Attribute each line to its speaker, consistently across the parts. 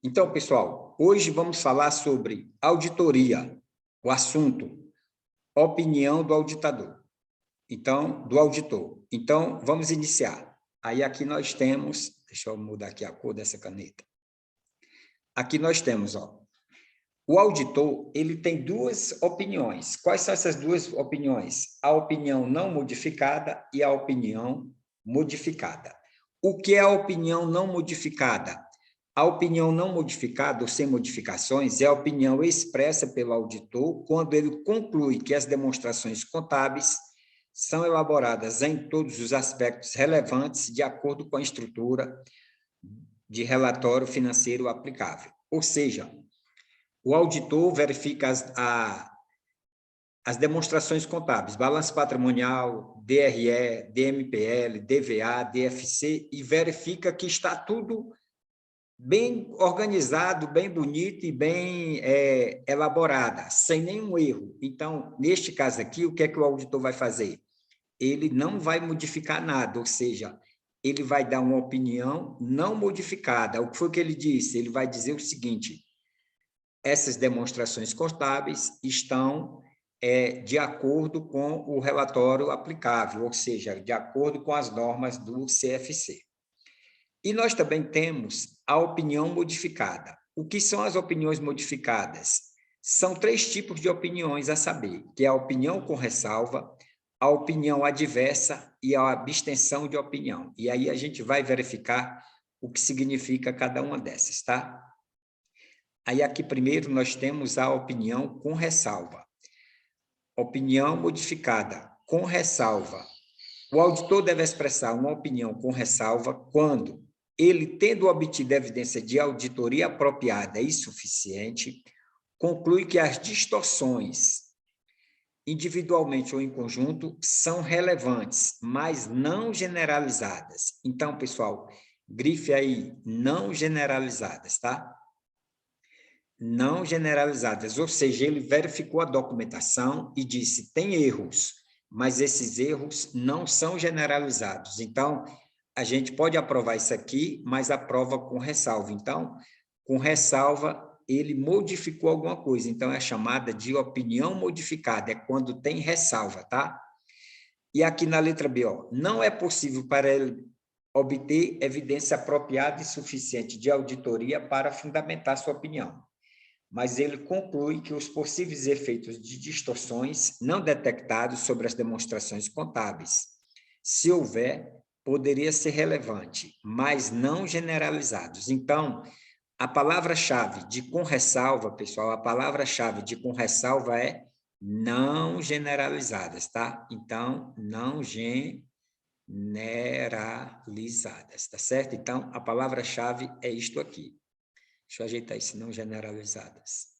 Speaker 1: Então, pessoal, hoje vamos falar sobre auditoria, o assunto, opinião do auditador. Então, do auditor. Então, vamos iniciar. Aí aqui nós temos, deixa eu mudar aqui a cor dessa caneta. Aqui nós temos, ó, o auditor, ele tem duas opiniões. Quais são essas duas opiniões? A opinião não modificada e a opinião modificada. O que é a opinião não modificada? A opinião não modificada ou sem modificações é a opinião expressa pelo auditor quando ele conclui que as demonstrações contábeis são elaboradas em todos os aspectos relevantes de acordo com a estrutura de relatório financeiro aplicável. Ou seja, o auditor verifica as demonstrações contábeis, balanço patrimonial, DRE, DMPL, DVA, DFC, e verifica que está tudo bem organizado, bem bonito e bem elaborada, sem nenhum erro. Então, neste caso aqui, o que é que o auditor vai fazer? Ele não vai modificar nada, ou seja, ele vai dar uma opinião não modificada. O que foi que ele disse? Ele vai dizer o seguinte: essas demonstrações contábeis estão de acordo com o relatório aplicável, ou seja, de acordo com as normas do CFC. E nós também temos a opinião modificada. O que são as opiniões modificadas? São três tipos de opiniões a saber, que é a opinião com ressalva, a opinião adversa e a abstenção de opinião. E aí a gente vai verificar o que significa cada uma dessas, tá? Aí aqui primeiro nós temos a opinião com ressalva. Opinião modificada com ressalva. O auditor deve expressar uma opinião com ressalva quando ele, tendo obtido evidência de auditoria apropriada e suficiente, conclui que as distorções, individualmente ou em conjunto, são relevantes, mas não generalizadas. Então, pessoal, grife aí, não generalizadas, tá? Não generalizadas, ou seja, ele verificou a documentação e disse, tem erros, mas esses erros não são generalizados. Então, a gente pode aprovar isso aqui, mas aprova com ressalva. Então, com ressalva, ele modificou alguma coisa. Então, é chamada de opinião modificada, é quando tem ressalva, tá? E aqui na letra B, ó, não é possível para ele obter evidência apropriada e suficiente de auditoria para fundamentar sua opinião, mas ele conclui que os possíveis efeitos de distorções não detectados sobre as demonstrações contábeis, se houver, poderia ser relevante, mas não generalizados. Então, a palavra-chave de com ressalva, pessoal, a palavra-chave de com ressalva é não generalizadas, tá? Então, não generalizadas, tá certo? Então, a palavra-chave é isto aqui. Deixa eu ajeitar isso, não generalizadas.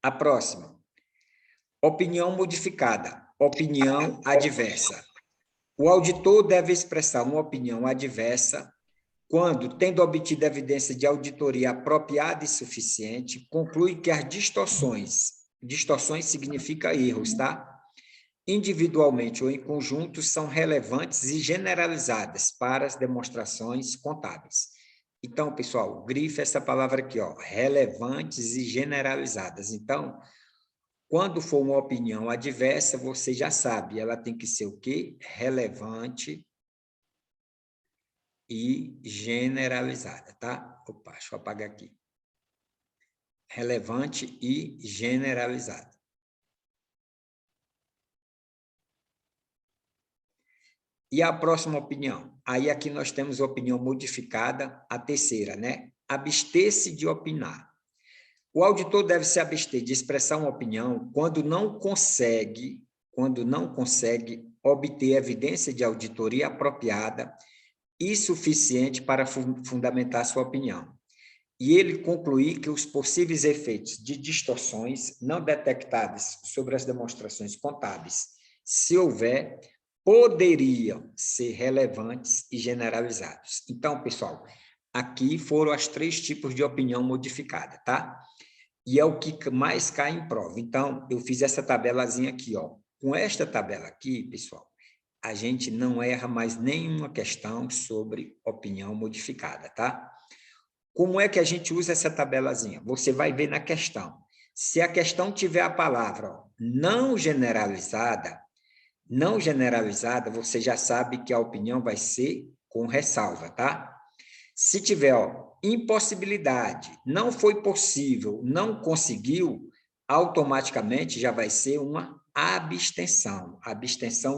Speaker 1: A próxima. Opinião modificada, opinião adversa. O auditor deve expressar uma opinião adversa quando, tendo obtido evidência de auditoria apropriada e suficiente, conclui que as distorções significa erros, tá? Individualmente ou em conjunto, são relevantes e generalizadas para as demonstrações contábeis. Então, pessoal, grife essa palavra aqui, ó, relevantes e generalizadas. Então, quando for uma opinião adversa, você já sabe, ela tem que ser o quê? Relevante e generalizada, tá? Opa, deixa eu apagar aqui. Relevante e generalizada. E a próxima opinião? Aí aqui nós temos a opinião modificada, a terceira, né? Abster-se de opinar. O auditor deve se abster de expressar uma opinião quando não consegue obter evidência de auditoria apropriada e suficiente para fundamentar sua opinião. E ele concluir que os possíveis efeitos de distorções não detectados sobre as demonstrações contábeis, se houver, poderiam ser relevantes e generalizados. Então, pessoal, aqui foram os três tipos de opinião modificada, tá? E é o que mais cai em prova. Então, eu fiz essa tabelazinha aqui, ó. com esta tabela aqui, pessoal, a gente não erra mais nenhuma questão sobre opinião modificada, tá? Como é que a gente usa essa tabelazinha? Você vai ver na questão. Se a questão tiver a palavra não generalizada, você já sabe que a opinião vai ser com ressalva, tá? Se tiver impossibilidade, não foi possível, não conseguiu, automaticamente já vai ser uma abstenção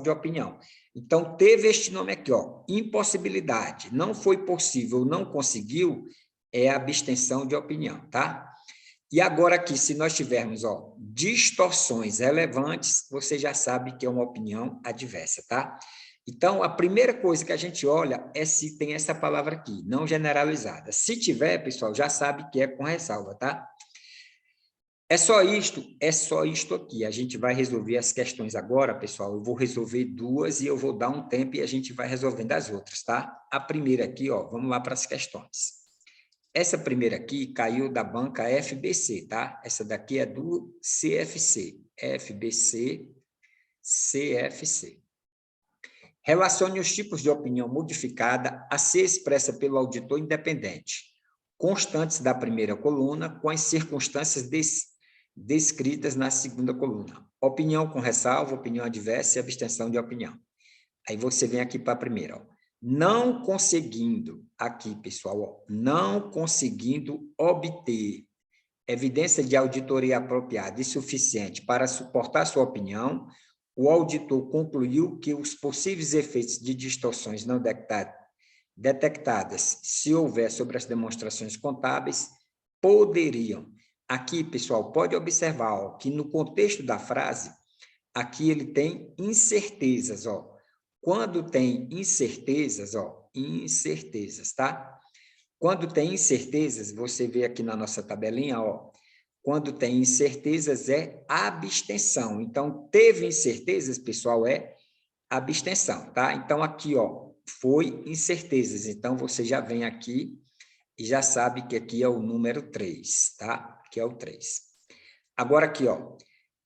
Speaker 1: de opinião. Então, teve este nome aqui, impossibilidade, não foi possível, não conseguiu, é abstenção de opinião, tá? E agora aqui, se nós tivermos, distorções relevantes, você já sabe que é uma opinião adversa, tá? Então, a primeira coisa que a gente olha é se tem essa palavra aqui, não generalizada. Se tiver, pessoal, já sabe que é com ressalva, tá? É só isto aqui. A gente vai resolver as questões agora, pessoal. Eu vou resolver duas e eu vou dar um tempo e a gente vai resolvendo as outras, tá? A primeira aqui, vamos lá para as questões. Essa primeira aqui caiu da banca FBC, tá? Essa daqui é do CFC, FBC, CFC. Relacione os tipos de opinião modificada a ser expressa pelo auditor independente, constantes da primeira coluna, com as circunstâncias descritas na segunda coluna. Opinião com ressalva, opinião adversa e abstenção de opinião. Aí você vem aqui para a primeira, não conseguindo, aqui, pessoal, não conseguindo obter evidência de auditoria apropriada e suficiente para suportar sua opinião, o auditor concluiu que os possíveis efeitos de distorções não detectadas, se houver sobre as demonstrações contábeis, poderiam. Aqui, pessoal, pode observar que no contexto da frase, aqui ele tem incertezas, Quando tem incertezas, incertezas, tá? Quando tem incertezas, você vê aqui na nossa tabelinha, quando tem incertezas é abstenção. Então, teve incertezas, pessoal, é abstenção, tá? Então, aqui, foi incertezas. Então, você já vem aqui e já sabe que aqui é o número 3, tá? Aqui é o 3. Agora aqui,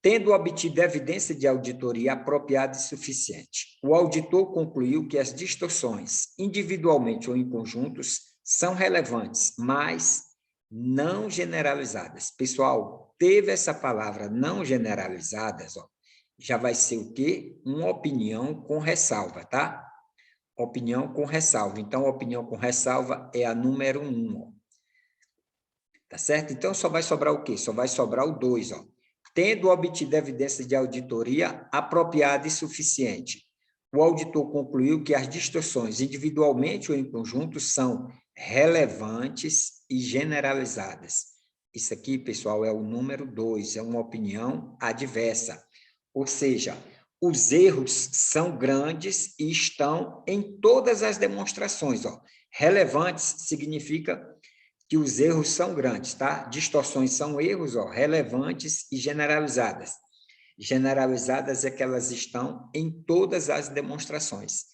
Speaker 1: tendo obtido evidência de auditoria apropriada e suficiente, o auditor concluiu que as distorções, individualmente ou em conjuntos, são relevantes, mas não generalizadas. Pessoal, teve essa palavra não generalizadas, já vai ser o quê? Uma opinião com ressalva, tá? Opinião com ressalva. Então, a opinião com ressalva é a número 1, tá certo? Então, só vai sobrar o quê? Só vai sobrar o 2, Tendo obtido evidência de auditoria apropriada e suficiente, o auditor concluiu que as distorções, individualmente ou em conjunto, são relevantes e generalizadas. Isso aqui, pessoal, é o número 2, é uma opinião adversa. Ou seja, os erros são grandes e estão em todas as demonstrações. Relevantes significa que os erros são grandes, tá? Distorções são erros, relevantes e generalizadas. Generalizadas é que elas estão em todas as demonstrações.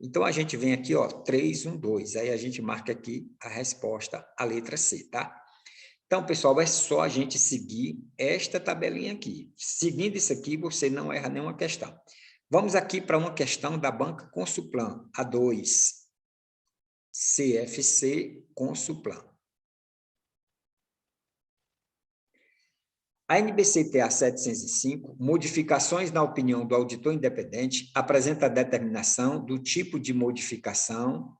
Speaker 1: Então, a gente vem aqui, 3, 1, 2. Aí a gente marca aqui a resposta, a letra C, tá? Então, pessoal, é só a gente seguir esta tabelinha aqui. Seguindo isso aqui, você não erra nenhuma questão. Vamos aqui para uma questão da banca Consuplan, a 2. CFC Consuplan. A NBC-TA 705, modificações na opinião do auditor independente, apresenta a determinação do tipo de modificação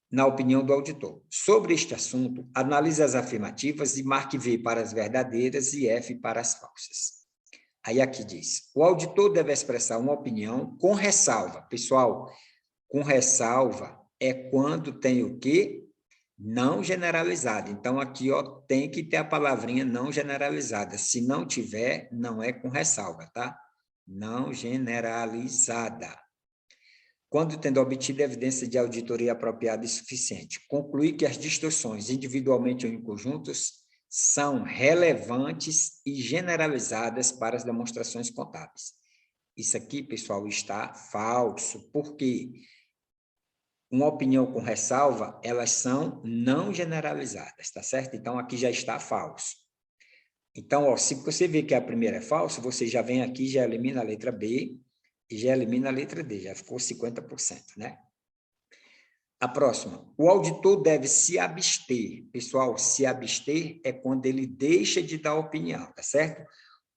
Speaker 1: na opinião do auditor. Sobre este assunto, analise as afirmativas e marque V para as verdadeiras e F para as falsas. Aí aqui diz, o auditor deve expressar uma opinião com ressalva. Pessoal, com ressalva é quando tem o quê? Não generalizada. Então, aqui, tem que ter a palavrinha não generalizada. Se não tiver, não é com ressalva, tá? Não generalizada. Quando tendo obtido evidência de auditoria apropriada e suficiente, concluir que as distorções, individualmente ou em conjuntos, são relevantes e generalizadas para as demonstrações contábeis. Isso aqui, pessoal, está falso. Por quê? Uma opinião com ressalva, elas são não generalizadas, tá certo? Então, aqui já está falso. Então, ó, se você vê que a primeira é falsa, você já vem aqui, já elimina a letra B e já elimina a letra D, já ficou 50%, né? A próxima, o auditor deve se abster. Pessoal, se abster é quando ele deixa de dar opinião, tá certo?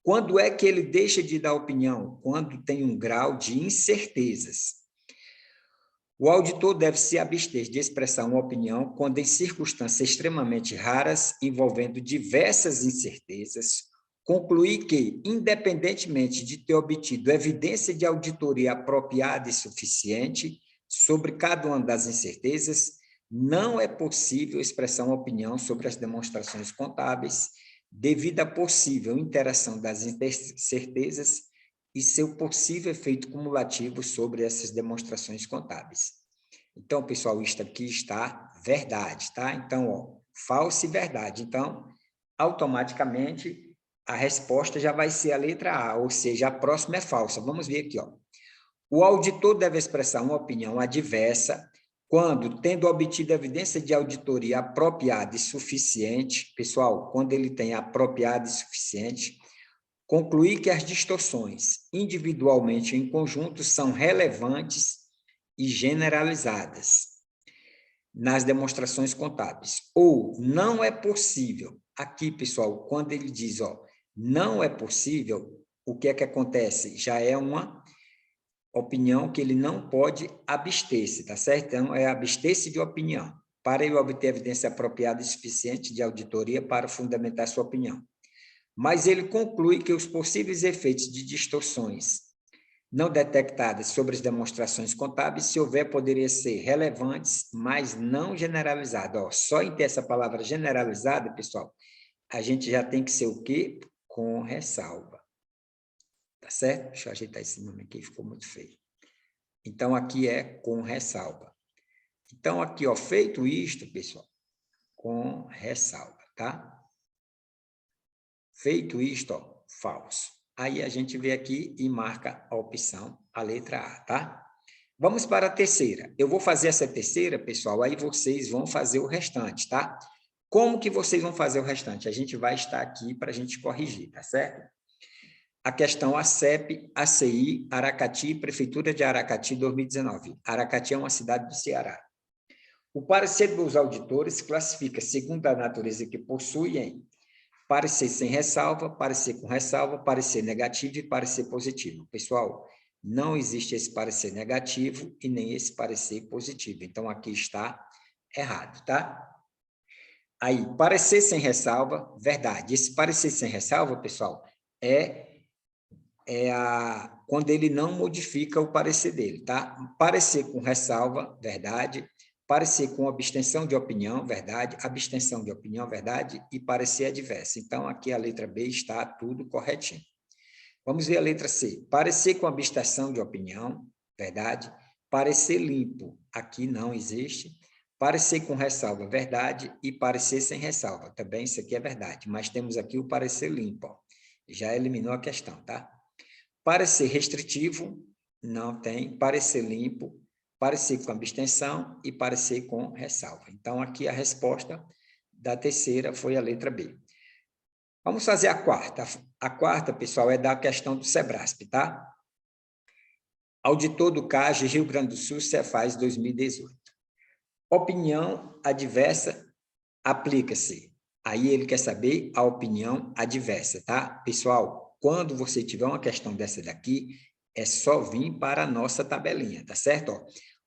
Speaker 1: Quando é que ele deixa de dar opinião? Quando tem um grau de incertezas. O auditor deve se abster de expressar uma opinião quando, em circunstâncias extremamente raras, envolvendo diversas incertezas, concluir que, independentemente de ter obtido evidência de auditoria apropriada e suficiente sobre cada uma das incertezas, não é possível expressar uma opinião sobre as demonstrações contábeis, devido à possível interação das incertezas e seu possível efeito cumulativo sobre essas demonstrações contábeis. Então, pessoal, isto aqui está verdade, tá? Então, ó, falso e verdade. Então, automaticamente, a resposta já vai ser a letra A, ou seja, a próxima é falsa. Vamos ver aqui, ó. O auditor deve expressar uma opinião adversa quando, tendo obtido evidência de auditoria apropriada e suficiente, pessoal, quando ele tem apropriada e suficiente, concluir que as distorções, individualmente ou em conjunto, são relevantes e generalizadas nas demonstrações contábeis. Ou não é possível. Aqui, pessoal, quando ele diz, ó, não é possível, o que é que acontece? Já é uma opinião que ele não pode abster-se, tá certo? Então, é abster-se de opinião, para ele obter evidência apropriada e suficiente de auditoria para fundamentar sua opinião. Mas ele conclui que os possíveis efeitos de distorções não detectadas sobre as demonstrações contábeis, se houver, poderiam ser relevantes, mas não generalizadas. Ó, só em ter essa palavra generalizada, pessoal, a gente já tem que ser o quê? Com ressalva. Tá certo? Deixa eu ajeitar esse nome aqui, ficou muito feio. Então, aqui é com ressalva. Então, aqui, ó, feito isto, pessoal, com ressalva, tá? Feito isto, ó, falso. Aí a gente vê aqui e marca a opção, a letra A, tá? Vamos para a terceira. Eu vou fazer essa terceira, pessoal, aí vocês vão fazer o restante, tá? Como que vocês vão fazer o restante? A gente vai estar aqui para a gente corrigir, tá certo? A questão ACEP, ACI, Aracati, Prefeitura de Aracati, 2019. Aracati é uma cidade do Ceará. O parecer dos auditores classifica, segundo a natureza que possui, em parecer sem ressalva, parecer com ressalva, parecer negativo e parecer positivo. Pessoal, não existe esse parecer negativo e nem esse parecer positivo. Então, aqui está errado, tá? Aí, parecer sem ressalva, verdade. Esse parecer sem ressalva, pessoal, quando ele não modifica o parecer dele, tá? Parecer com ressalva, verdade. Parecer com abstenção de opinião, verdade. Abstenção de opinião, verdade. E parecer adverso. Então, aqui a letra B está tudo corretinho. Vamos ver a letra C. Parecer com abstenção de opinião, verdade. Parecer limpo, aqui não existe. Parecer com ressalva, verdade. E parecer sem ressalva, também isso aqui é verdade. Mas temos aqui o parecer limpo, ó. Já eliminou a questão, tá? Parecer restritivo, não tem. Parecer limpo, parecer com abstenção e parecer com ressalva. Então, aqui a resposta da terceira foi a letra B. Vamos fazer a quarta. A quarta, pessoal, é da questão do SEBRASP, tá? Auditor do CAGE, Rio Grande do Sul, Cefaz 2018. Opinião adversa aplica-se. Aí ele quer saber a opinião adversa, tá? Pessoal, quando você tiver uma questão dessa daqui, é só vir para a nossa tabelinha, tá certo? Ó,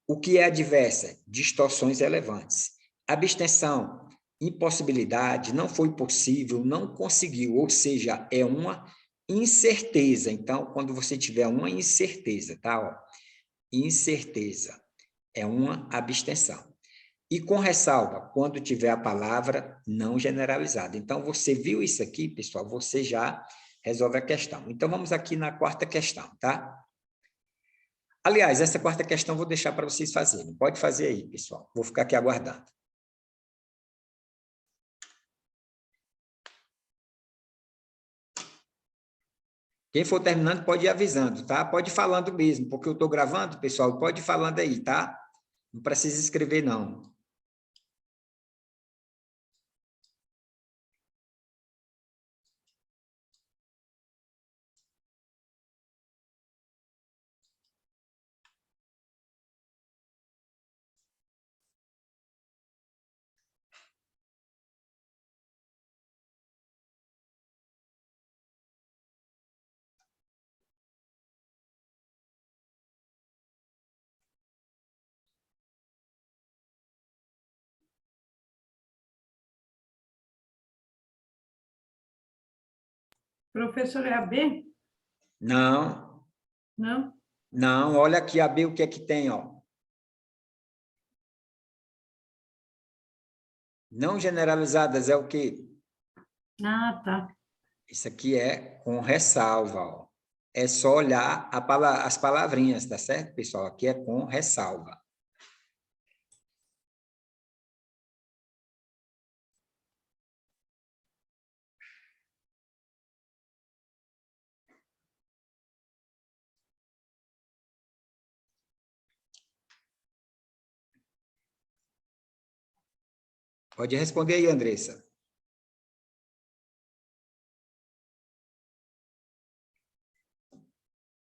Speaker 1: o que é adversa? Distorções relevantes. Abstenção, impossibilidade, não foi possível, não conseguiu, ou seja, é uma incerteza. Então, quando você tiver uma incerteza, tá? Ó, incerteza é uma abstenção. E com ressalva, quando tiver a palavra não generalizada. Então, você viu isso aqui, pessoal, você já resolve a questão. Então, vamos aqui na quarta questão, tá? Aliás, essa quarta questão eu vou deixar para vocês fazerem. Pode fazer aí, pessoal. Vou ficar aqui aguardando. Quem for terminando pode ir avisando, tá? Pode ir falando mesmo, porque eu estou gravando, pessoal, pode ir falando aí, tá? Não precisa escrever, não.
Speaker 2: Professor, é a B?
Speaker 1: Não,
Speaker 2: Não?
Speaker 1: não. Olha aqui a B, o que é que tem, ó. Não generalizadas é o quê?
Speaker 2: Ah, tá.
Speaker 1: Isso aqui é com ressalva, ó. É só olhar as palavrinhas, tá certo, pessoal? Aqui é com ressalva. Pode responder aí, Andressa.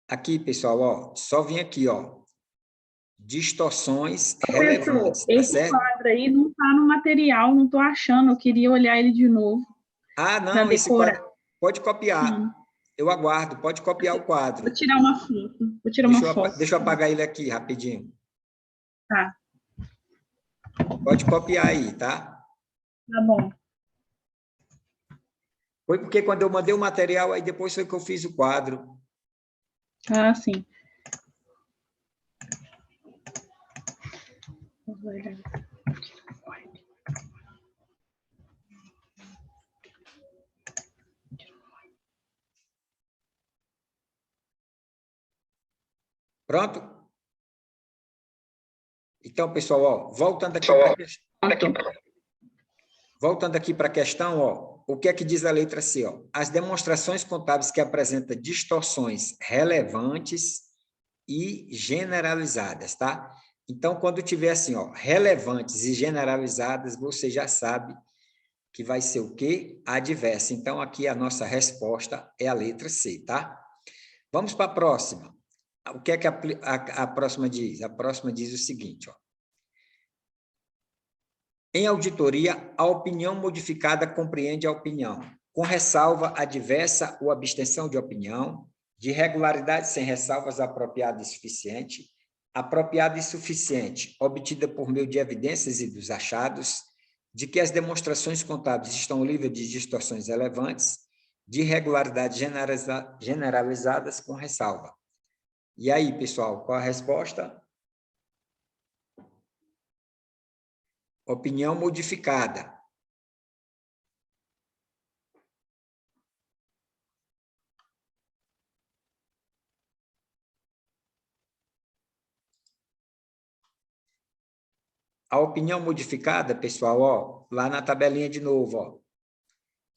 Speaker 1: Aqui, pessoal, ó, só vim aqui, ó. Distorções relevantes, tá
Speaker 3: Esse
Speaker 1: certo?
Speaker 3: quadro aí não está no material, não estou achando, eu queria olhar ele de novo.
Speaker 1: Ah, não, esse
Speaker 3: decorar.
Speaker 1: quadro pode copiar. Eu aguardo, pode copiar o quadro.
Speaker 3: Vou tirar uma foto. Vou tirar uma foto.
Speaker 1: Deixa eu apagar ele aqui, rapidinho.
Speaker 3: Tá.
Speaker 1: Pode copiar aí, tá?
Speaker 3: Tá bom.
Speaker 1: Foi porque quando eu mandei o material, aí depois foi que eu fiz o quadro.
Speaker 3: Ah, sim.
Speaker 1: Pronto? Então, pessoal, ó, voltando aqui para a questão, ó, o que é que diz a letra C? Ó? As demonstrações contábeis que apresentam distorções relevantes e generalizadas, tá? Então, quando tiver assim, ó, relevantes e generalizadas, você já sabe que vai ser o quê? Adversa. Então, aqui a nossa resposta é a letra C, tá? Vamos para a próxima. O que é que a próxima diz? A próxima diz o seguinte, ó. Em auditoria, a opinião modificada compreende a opinião, com ressalva adversa ou abstenção de opinião, de regularidade sem ressalvas apropriada e suficiente, apropriada e suficiente, obtida por meio de evidências e dos achados, de que as demonstrações contábeis estão livres de distorções relevantes, de irregularidades generalizadas com ressalva. E aí, pessoal, qual a resposta? Opinião modificada. A opinião modificada, pessoal, ó, lá na tabelinha de novo, ó,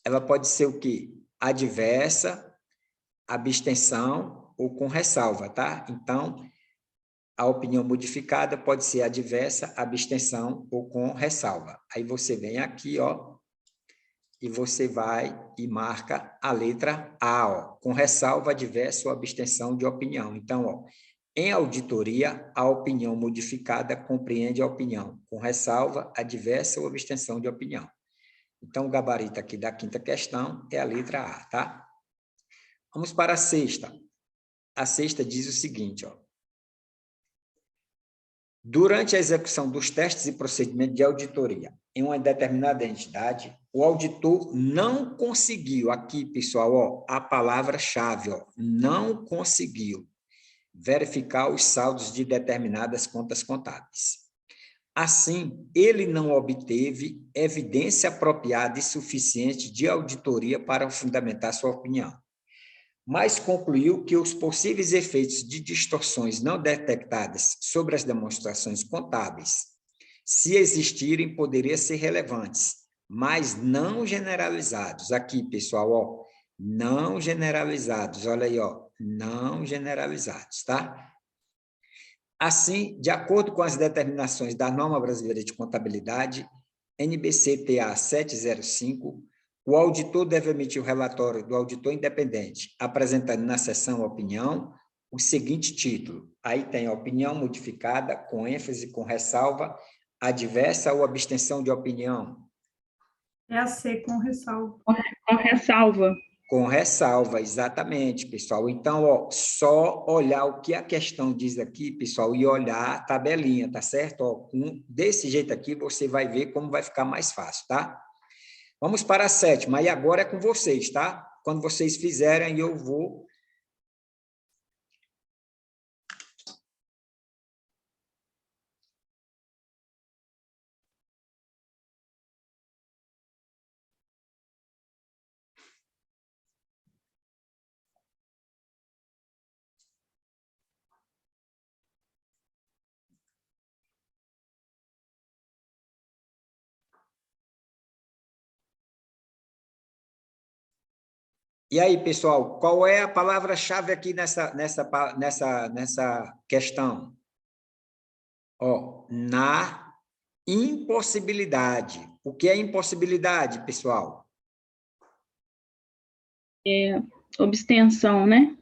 Speaker 1: ela pode ser o quê? Adversa, abstenção ou com ressalva, tá? Então, a opinião modificada pode ser adversa, abstenção ou com ressalva. Aí você vem aqui, ó, e você vai e marca a letra A, ó, com ressalva, adversa ou abstenção de opinião. Então, ó, em auditoria, a opinião modificada compreende a opinião, com ressalva, adversa ou abstenção de opinião. Então, o gabarito aqui da quinta questão é a letra A, tá? Vamos para a sexta. A sexta diz o seguinte, ó. Durante a execução dos testes e procedimentos de auditoria em uma determinada entidade, o auditor não conseguiu, aqui, pessoal, ó, a palavra-chave, ó, não conseguiu verificar os saldos de determinadas contas contábeis. Assim, ele não obteve evidência apropriada e suficiente de auditoria para fundamentar sua opinião, mas concluiu que os possíveis efeitos de distorções não detectadas sobre as demonstrações contábeis, se existirem, poderiam ser relevantes, mas não generalizados. Aqui, pessoal, ó, não generalizados, olha aí, ó, não generalizados, tá? Assim, de acordo com as determinações da Norma Brasileira de Contabilidade, NBC-TA 705, o auditor deve emitir o relatório do auditor independente, apresentando na seção opinião o seguinte título. Aí tem a opinião modificada, com ênfase, com ressalva, adversa ou abstenção de opinião.
Speaker 2: É a C, com ressalva.
Speaker 3: Com ressalva.
Speaker 1: Com ressalva, exatamente, pessoal. Então, ó, só olhar o que a questão diz aqui, pessoal, e olhar a tabelinha, tá certo? Ó, desse jeito aqui, você vai ver como vai ficar mais fácil, tá? Vamos para a sétima, e agora é com vocês, tá? Quando vocês fizerem, eu vou... E aí, pessoal, qual é a palavra-chave aqui nessa questão? Ó, na impossibilidade. O que é impossibilidade, pessoal?
Speaker 3: Abstenção, né?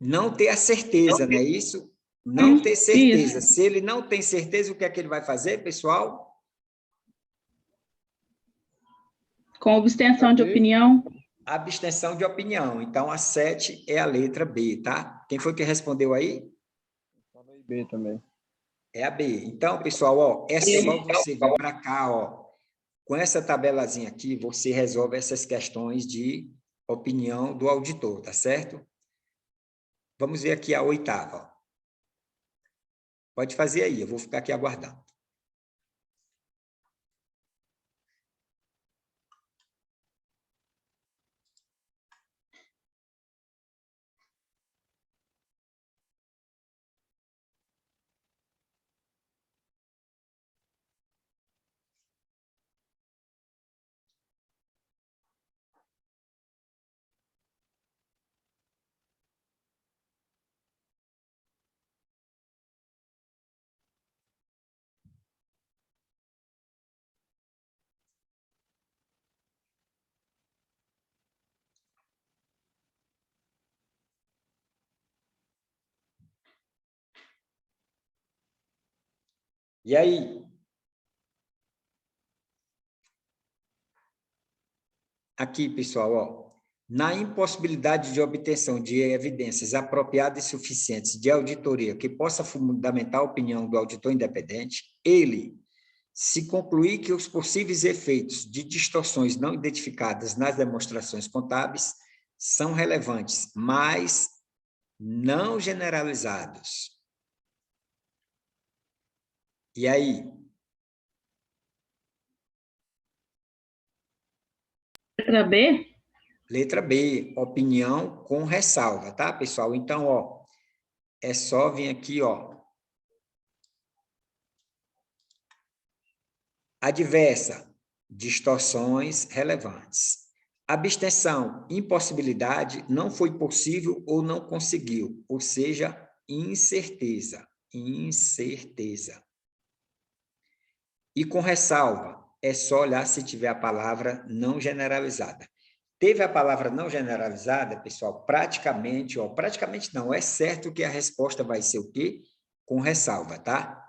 Speaker 1: Não ter a certeza, não é isso? Não ter certeza.
Speaker 3: Isso.
Speaker 1: Se ele não tem certeza, o que é que ele vai fazer, pessoal?
Speaker 3: Com abstenção de opinião.
Speaker 1: Abstenção de opinião. Então, a 7 é a letra B, tá? Quem foi que respondeu aí?
Speaker 4: Falei B também.
Speaker 1: É a B. Então, pessoal, ó, é só você vir para cá, ó. Com essa tabelazinha aqui, você resolve essas questões de opinião do auditor, tá certo? Vamos ver aqui a 8ª. Ó. Pode fazer aí, eu vou ficar aqui aguardando. E aí? Aqui, pessoal, ó. Na impossibilidade de obtenção de evidências apropriadas e suficientes de auditoria que possa fundamentar a opinião do auditor independente, ele, se concluir que os possíveis efeitos de distorções não identificadas nas demonstrações contábeis são relevantes, mas não generalizados. E aí?
Speaker 3: Letra B?
Speaker 1: Letra B, opinião com ressalva, tá, pessoal? Então, ó, é só vir aqui, ó. Adversa, distorções relevantes. Abstenção, impossibilidade, não foi possível ou não conseguiu, ou seja, incerteza, incerteza. E com ressalva, é só olhar se tiver a palavra não generalizada. Teve a palavra não generalizada, pessoal, praticamente, ó, praticamente não, é certo que a resposta vai ser o quê? Com ressalva, tá?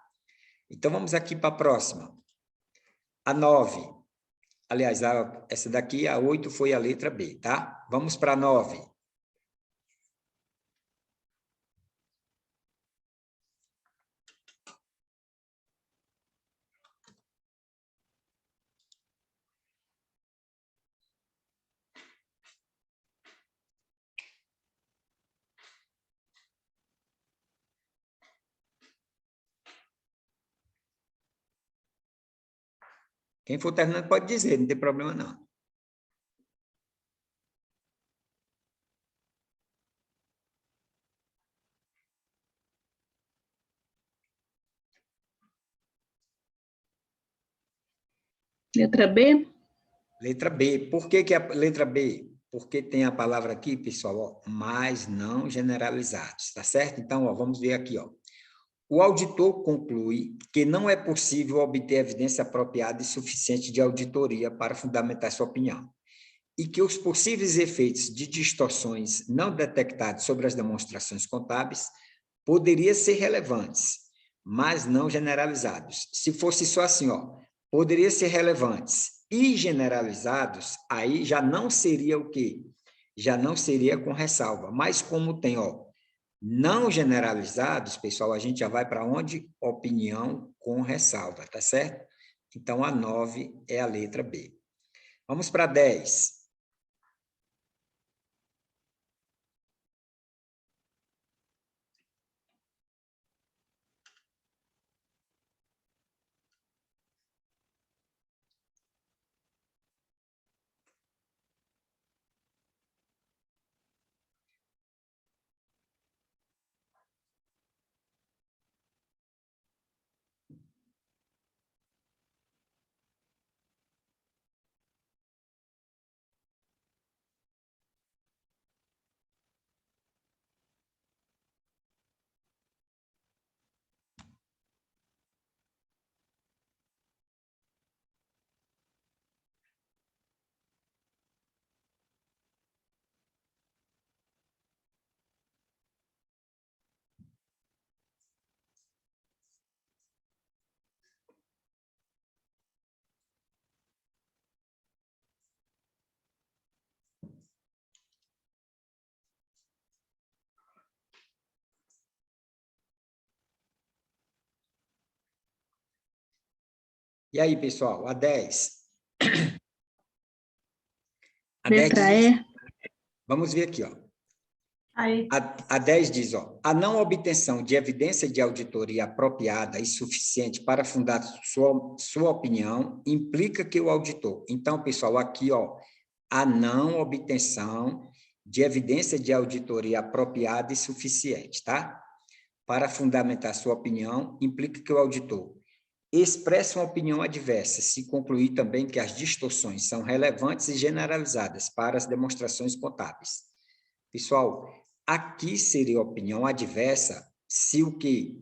Speaker 1: Então, vamos aqui para a próxima. A 9. Aliás, essa daqui, a 8, foi a letra B, tá? Vamos para a 9. Quem for terminando pode dizer, não tem problema não.
Speaker 3: Letra B?
Speaker 1: Letra B. Por que a letra B? Porque tem a palavra aqui, pessoal, ó, mas não generalizados, tá certo? Então, ó, vamos ver aqui, ó. O auditor conclui que não é possível obter evidência apropriada e suficiente de auditoria para fundamentar sua opinião, e que os possíveis efeitos de distorções não detectados sobre as demonstrações contábeis poderiam ser relevantes, mas não generalizados. Se fosse só assim, ó, poderia ser relevantes e generalizados, aí já não seria o quê? Já não seria com ressalva. Mas como tem, ó, não generalizados, pessoal, a gente já vai para onde? Opinião com ressalva, tá certo? Então, a 9 é a letra B. Vamos para 10. E aí, pessoal, a 10. A 10
Speaker 3: Letra
Speaker 1: diz,
Speaker 3: E.
Speaker 1: vamos ver aqui, ó.
Speaker 2: Aí,
Speaker 1: A 10 diz, ó, a não obtenção de evidência de auditoria apropriada e suficiente para fundar sua opinião implica que o auditor... Então, pessoal, aqui, ó, a não obtenção de evidência de auditoria apropriada e suficiente, tá? Para fundamentar sua opinião, implica que o auditor expresse uma opinião adversa, se concluir também que as distorções são relevantes e generalizadas para as demonstrações contábeis. Pessoal, aqui seria opinião adversa se o quê?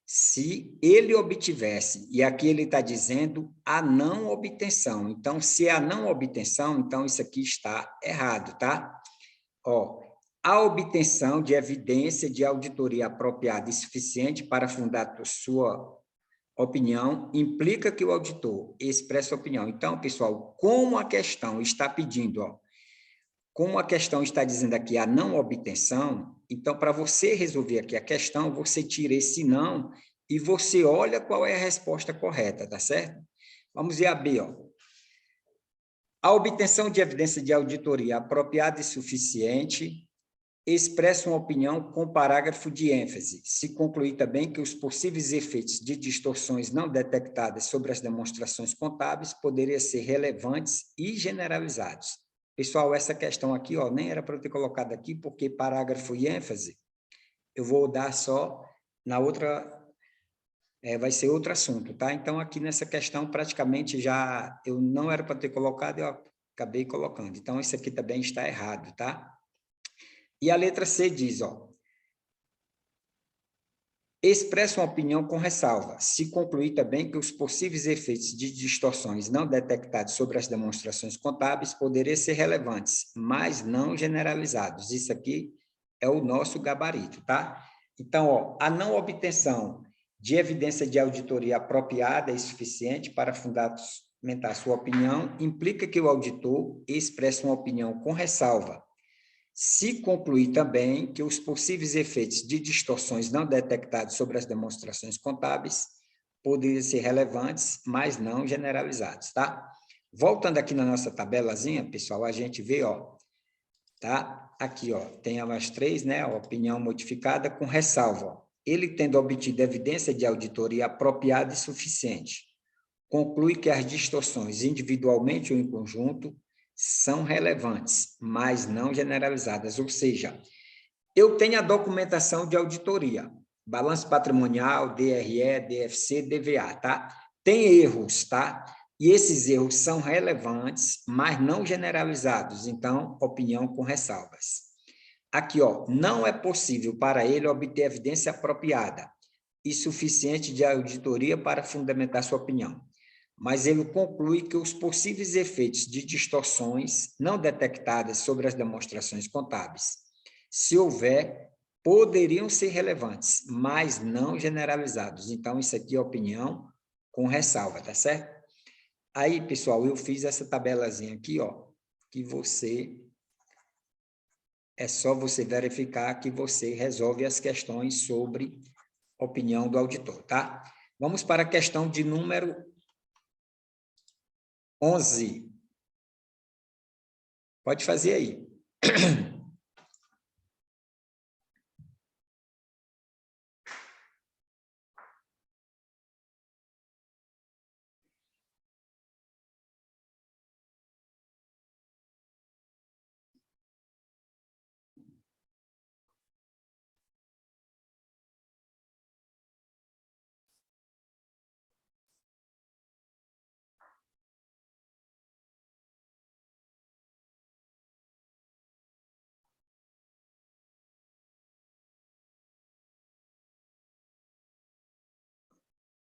Speaker 1: Se ele obtivesse, e aqui ele está dizendo a não obtenção. Então, se é a não obtenção, então isso aqui está errado, tá? Ó, a obtenção de evidência de auditoria apropriada e suficiente para fundar sua opinião implica que o auditor expresse opinião. Então, pessoal, como a questão está pedindo, ó, como a questão está dizendo aqui a não obtenção, então, para você resolver aqui a questão, você tira esse não e você olha qual é a resposta correta, tá certo? Vamos ver a B, ó. A obtenção de evidência de auditoria apropriada e suficiente expressa uma opinião com parágrafo de ênfase, se concluir também que os possíveis efeitos de distorções não detectadas sobre as demonstrações contábeis poderiam ser relevantes e generalizados. Pessoal, essa questão aqui, ó, nem era para eu ter colocado aqui, porque parágrafo e ênfase, eu vou dar só na outra, vai ser outro assunto, tá? Então, aqui nessa questão, praticamente já, eu não era para ter colocado, eu acabei colocando. Então, isso aqui também está errado, tá? E a letra C diz, ó, expressa uma opinião com ressalva, se concluir também que os possíveis efeitos de distorções não detectados sobre as demonstrações contábeis poderiam ser relevantes, mas não generalizados. Isso aqui é o nosso gabarito, tá? Então, ó, a não obtenção de evidência de auditoria apropriada e suficiente para fundamentar sua opinião implica que o auditor expresse uma opinião com ressalva, se concluir também que os possíveis efeitos de distorções não detectados sobre as demonstrações contábeis poderiam ser relevantes, mas não generalizados, tá? Voltando aqui na nossa tabelazinha, pessoal, a gente vê, ó, tá? Aqui, ó, tem as 3, né? A opinião modificada com ressalva, ó. Ele tendo obtido evidência de auditoria apropriada e suficiente, conclui que as distorções, individualmente ou em conjunto, são relevantes, mas não generalizadas. Ou seja, eu tenho a documentação de auditoria, balanço patrimonial, DRE, DFC, DVA, tá? Tem erros, tá? E esses erros são relevantes, mas não generalizados. Então, opinião com ressalvas. Aqui, ó, não é possível para ele obter evidência apropriada e suficiente de auditoria para fundamentar sua opinião, mas ele conclui que os possíveis efeitos de distorções não detectadas sobre as demonstrações contábeis, se houver, poderiam ser relevantes, mas não generalizados. Então, isso aqui é opinião com ressalva, tá certo? Aí, pessoal, eu fiz essa tabelazinha aqui, ó, que é só você verificar que você resolve as questões sobre opinião do auditor, tá? Vamos para a questão de número 11. Pode fazer aí.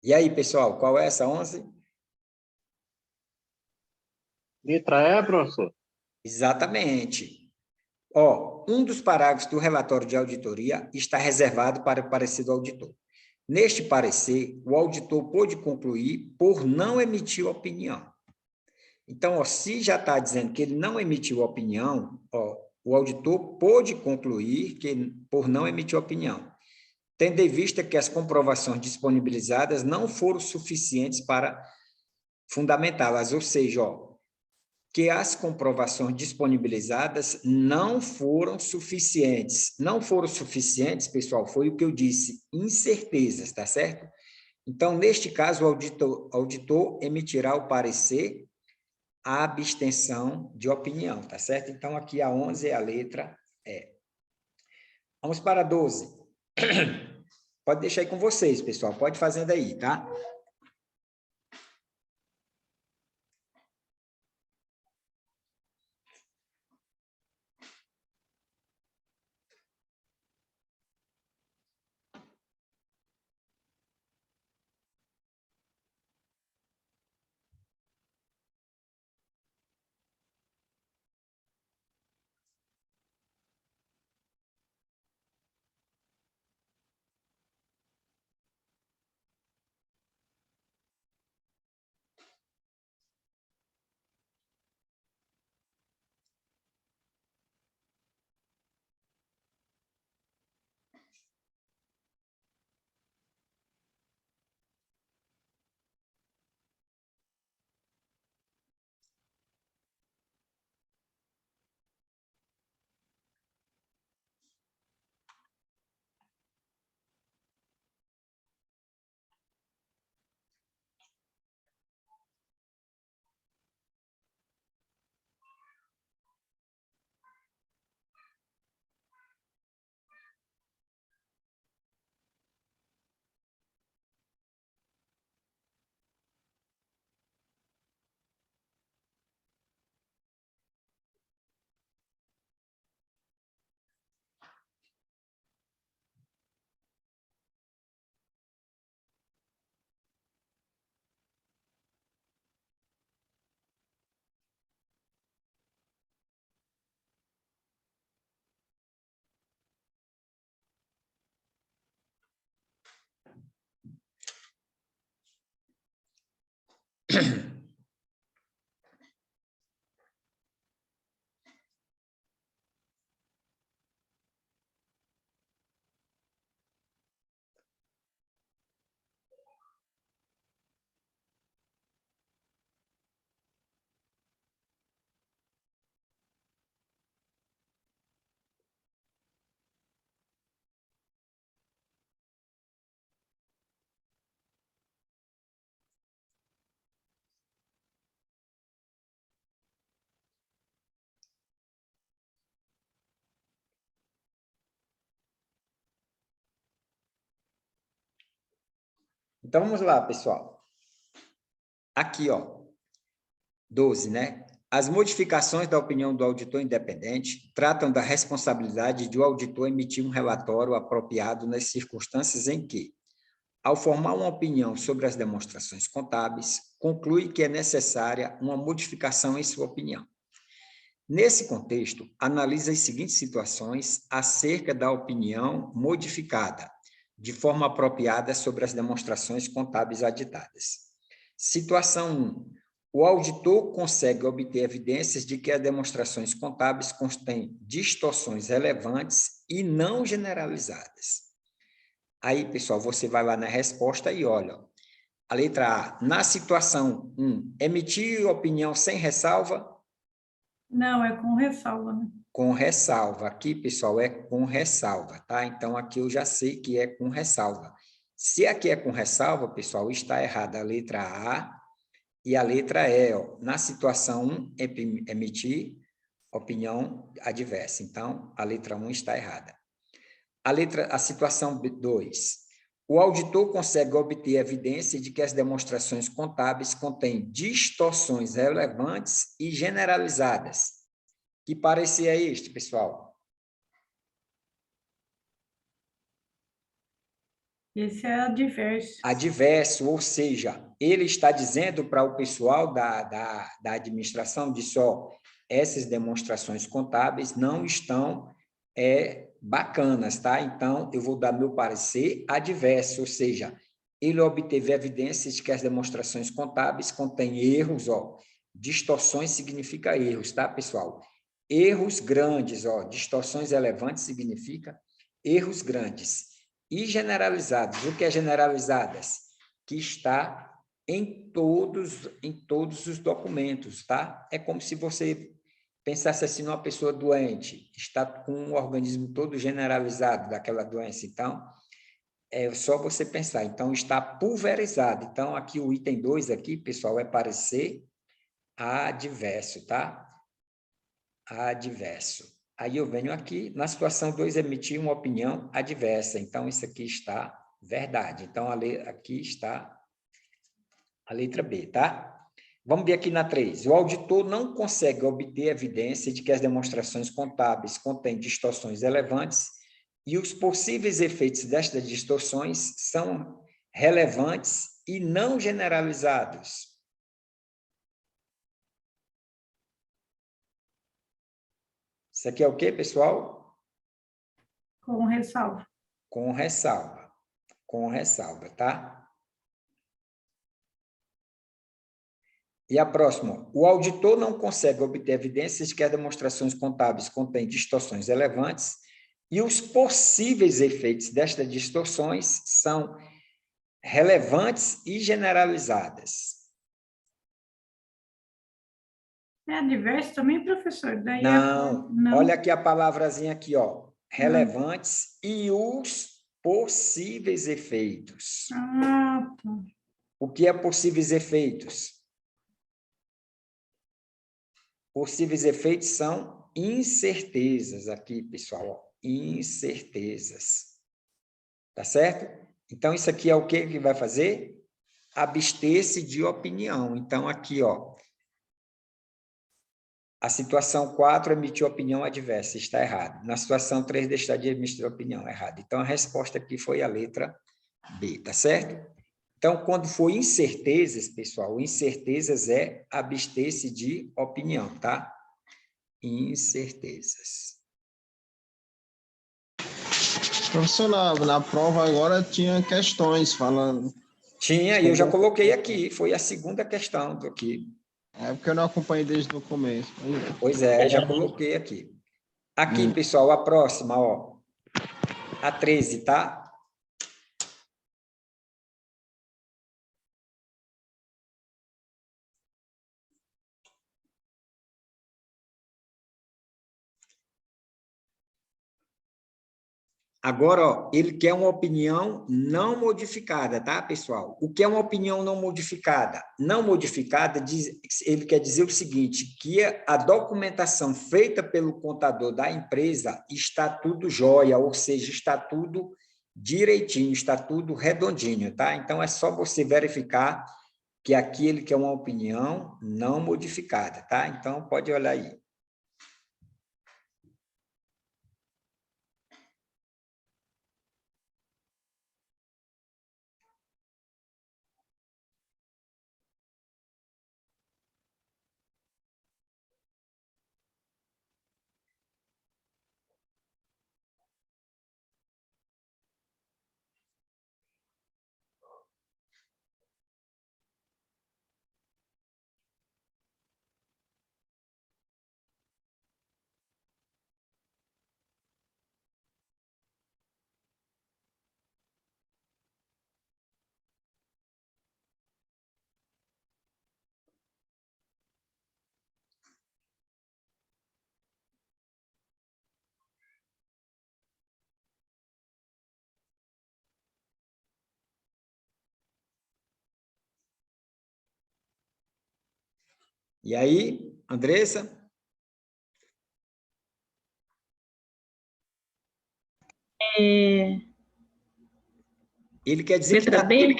Speaker 1: E aí, pessoal, qual é essa 11?
Speaker 4: Letra E, professor?
Speaker 1: Exatamente. Ó, um dos parágrafos do relatório de auditoria está reservado para o parecer do auditor. Neste parecer, o auditor pôde concluir por não emitir opinião. Então, ó, se já está dizendo que ele não emitiu opinião, ó, o auditor pôde concluir que por não emitir opinião, tendo em vista que as comprovações disponibilizadas não foram suficientes para fundamentadas, ou seja, ó, que as comprovações disponibilizadas não foram suficientes. Não foram suficientes, pessoal, foi o que eu disse, incertezas, tá certo? Então, neste caso, o auditor emitirá o parecer a abstenção de opinião, tá certo? Então, aqui a 11 é a letra E. Vamos para a 12. Pode deixar aí com vocês, pessoal, pode fazendo aí, tá? Então, vamos lá, pessoal. Aqui, ó, 12, né? As modificações da opinião do auditor independente tratam da responsabilidade de o auditor emitir um relatório apropriado nas circunstâncias em que, ao formar uma opinião sobre as demonstrações contábeis, conclui que é necessária uma modificação em sua opinião. Nesse contexto, analisa as seguintes situações acerca da opinião modificada, de forma apropriada sobre as demonstrações contábeis aditadas. Situação 1. O auditor consegue obter evidências de que as demonstrações contábeis contêm distorções relevantes e não generalizadas. Aí, pessoal, você vai lá na resposta e olha, a letra A, na situação 1, emitir opinião sem ressalva?
Speaker 2: Não, é com ressalva, né?
Speaker 1: Com ressalva. Aqui, pessoal, é com ressalva, tá? Então, aqui eu já sei que é com ressalva. Se aqui é com ressalva, pessoal, está errada a letra A e a letra E. Ó. Na situação 1, emitir opinião adversa. Então, a letra 1 está errada. A situação 2. O auditor consegue obter evidência de que as demonstrações contábeis contêm distorções relevantes e generalizadas. Que parecer é este, pessoal?
Speaker 2: Esse é adverso.
Speaker 1: Adverso, ou seja, ele está dizendo para o pessoal da administração, disse, ó, essas demonstrações contábeis não estão bacanas, tá? Então, eu vou dar meu parecer adverso, ou seja, ele obteve evidências de que as demonstrações contábeis contêm erros, ó, distorções significa erros, tá, pessoal? Erros grandes, ó, distorções relevantes significa erros grandes. E generalizados, o que é generalizadas? Que está em todos os documentos, tá? É como se você pensasse assim numa pessoa doente, está com um organismo todo generalizado daquela doença. Então, é só você pensar. Então, está pulverizado. Então, aqui o item 2 aqui, pessoal, é parecer adverso, tá? Adverso. Aí eu venho aqui, na situação 2, emitir uma opinião adversa. Então, isso aqui está verdade. Então, aqui está a letra B, tá? Vamos ver aqui na 3. O auditor não consegue obter evidência de que as demonstrações contábeis contêm distorções relevantes e os possíveis efeitos destas distorções são relevantes e não generalizados. Isso aqui é o quê, pessoal?
Speaker 2: Com ressalva.
Speaker 1: Com ressalva. Com ressalva, tá? E a próxima. O auditor não consegue obter evidências de que as demonstrações contábeis contêm distorções relevantes e os possíveis efeitos destas distorções são relevantes e generalizadas.
Speaker 2: É adverso também, professor? Daí
Speaker 1: Não,
Speaker 2: não.
Speaker 1: olha aqui a palavrazinha aqui, ó. Relevantes e os possíveis efeitos.
Speaker 2: Ah, tá.
Speaker 1: O que é possíveis efeitos? Possíveis efeitos são incertezas aqui, pessoal, ó. Incertezas. Tá certo? Então, isso aqui é o que vai fazer? Abster-se de opinião. Então, aqui, ó, a situação 4, emitiu opinião adversa, está errado. Na situação 3, deixar de emitir opinião, errado. Então, a resposta aqui foi a letra B, tá certo? Então, quando for incertezas, pessoal, incertezas é abster-se de opinião, tá? Incertezas.
Speaker 5: Professor, na prova agora tinha questões falando.
Speaker 1: Tinha, e eu já coloquei aqui, foi a segunda questão do aqui.
Speaker 5: É porque eu não acompanhei desde o começo.
Speaker 1: Pois é, já coloquei aqui. Aqui, pessoal, a próxima, ó. A 13, tá? Agora, ó, ele quer uma opinião não modificada, tá, pessoal? O que é uma opinião não modificada? Não modificada, ele quer dizer o seguinte, que a documentação feita pelo contador da empresa está tudo jóia, ou seja, está tudo direitinho, está tudo redondinho, tá? Então, é só você verificar que aqui ele quer uma opinião não modificada, tá? Então, pode olhar aí. E aí, Andressa? Ele quer dizer que
Speaker 3: Letra
Speaker 1: está
Speaker 3: B?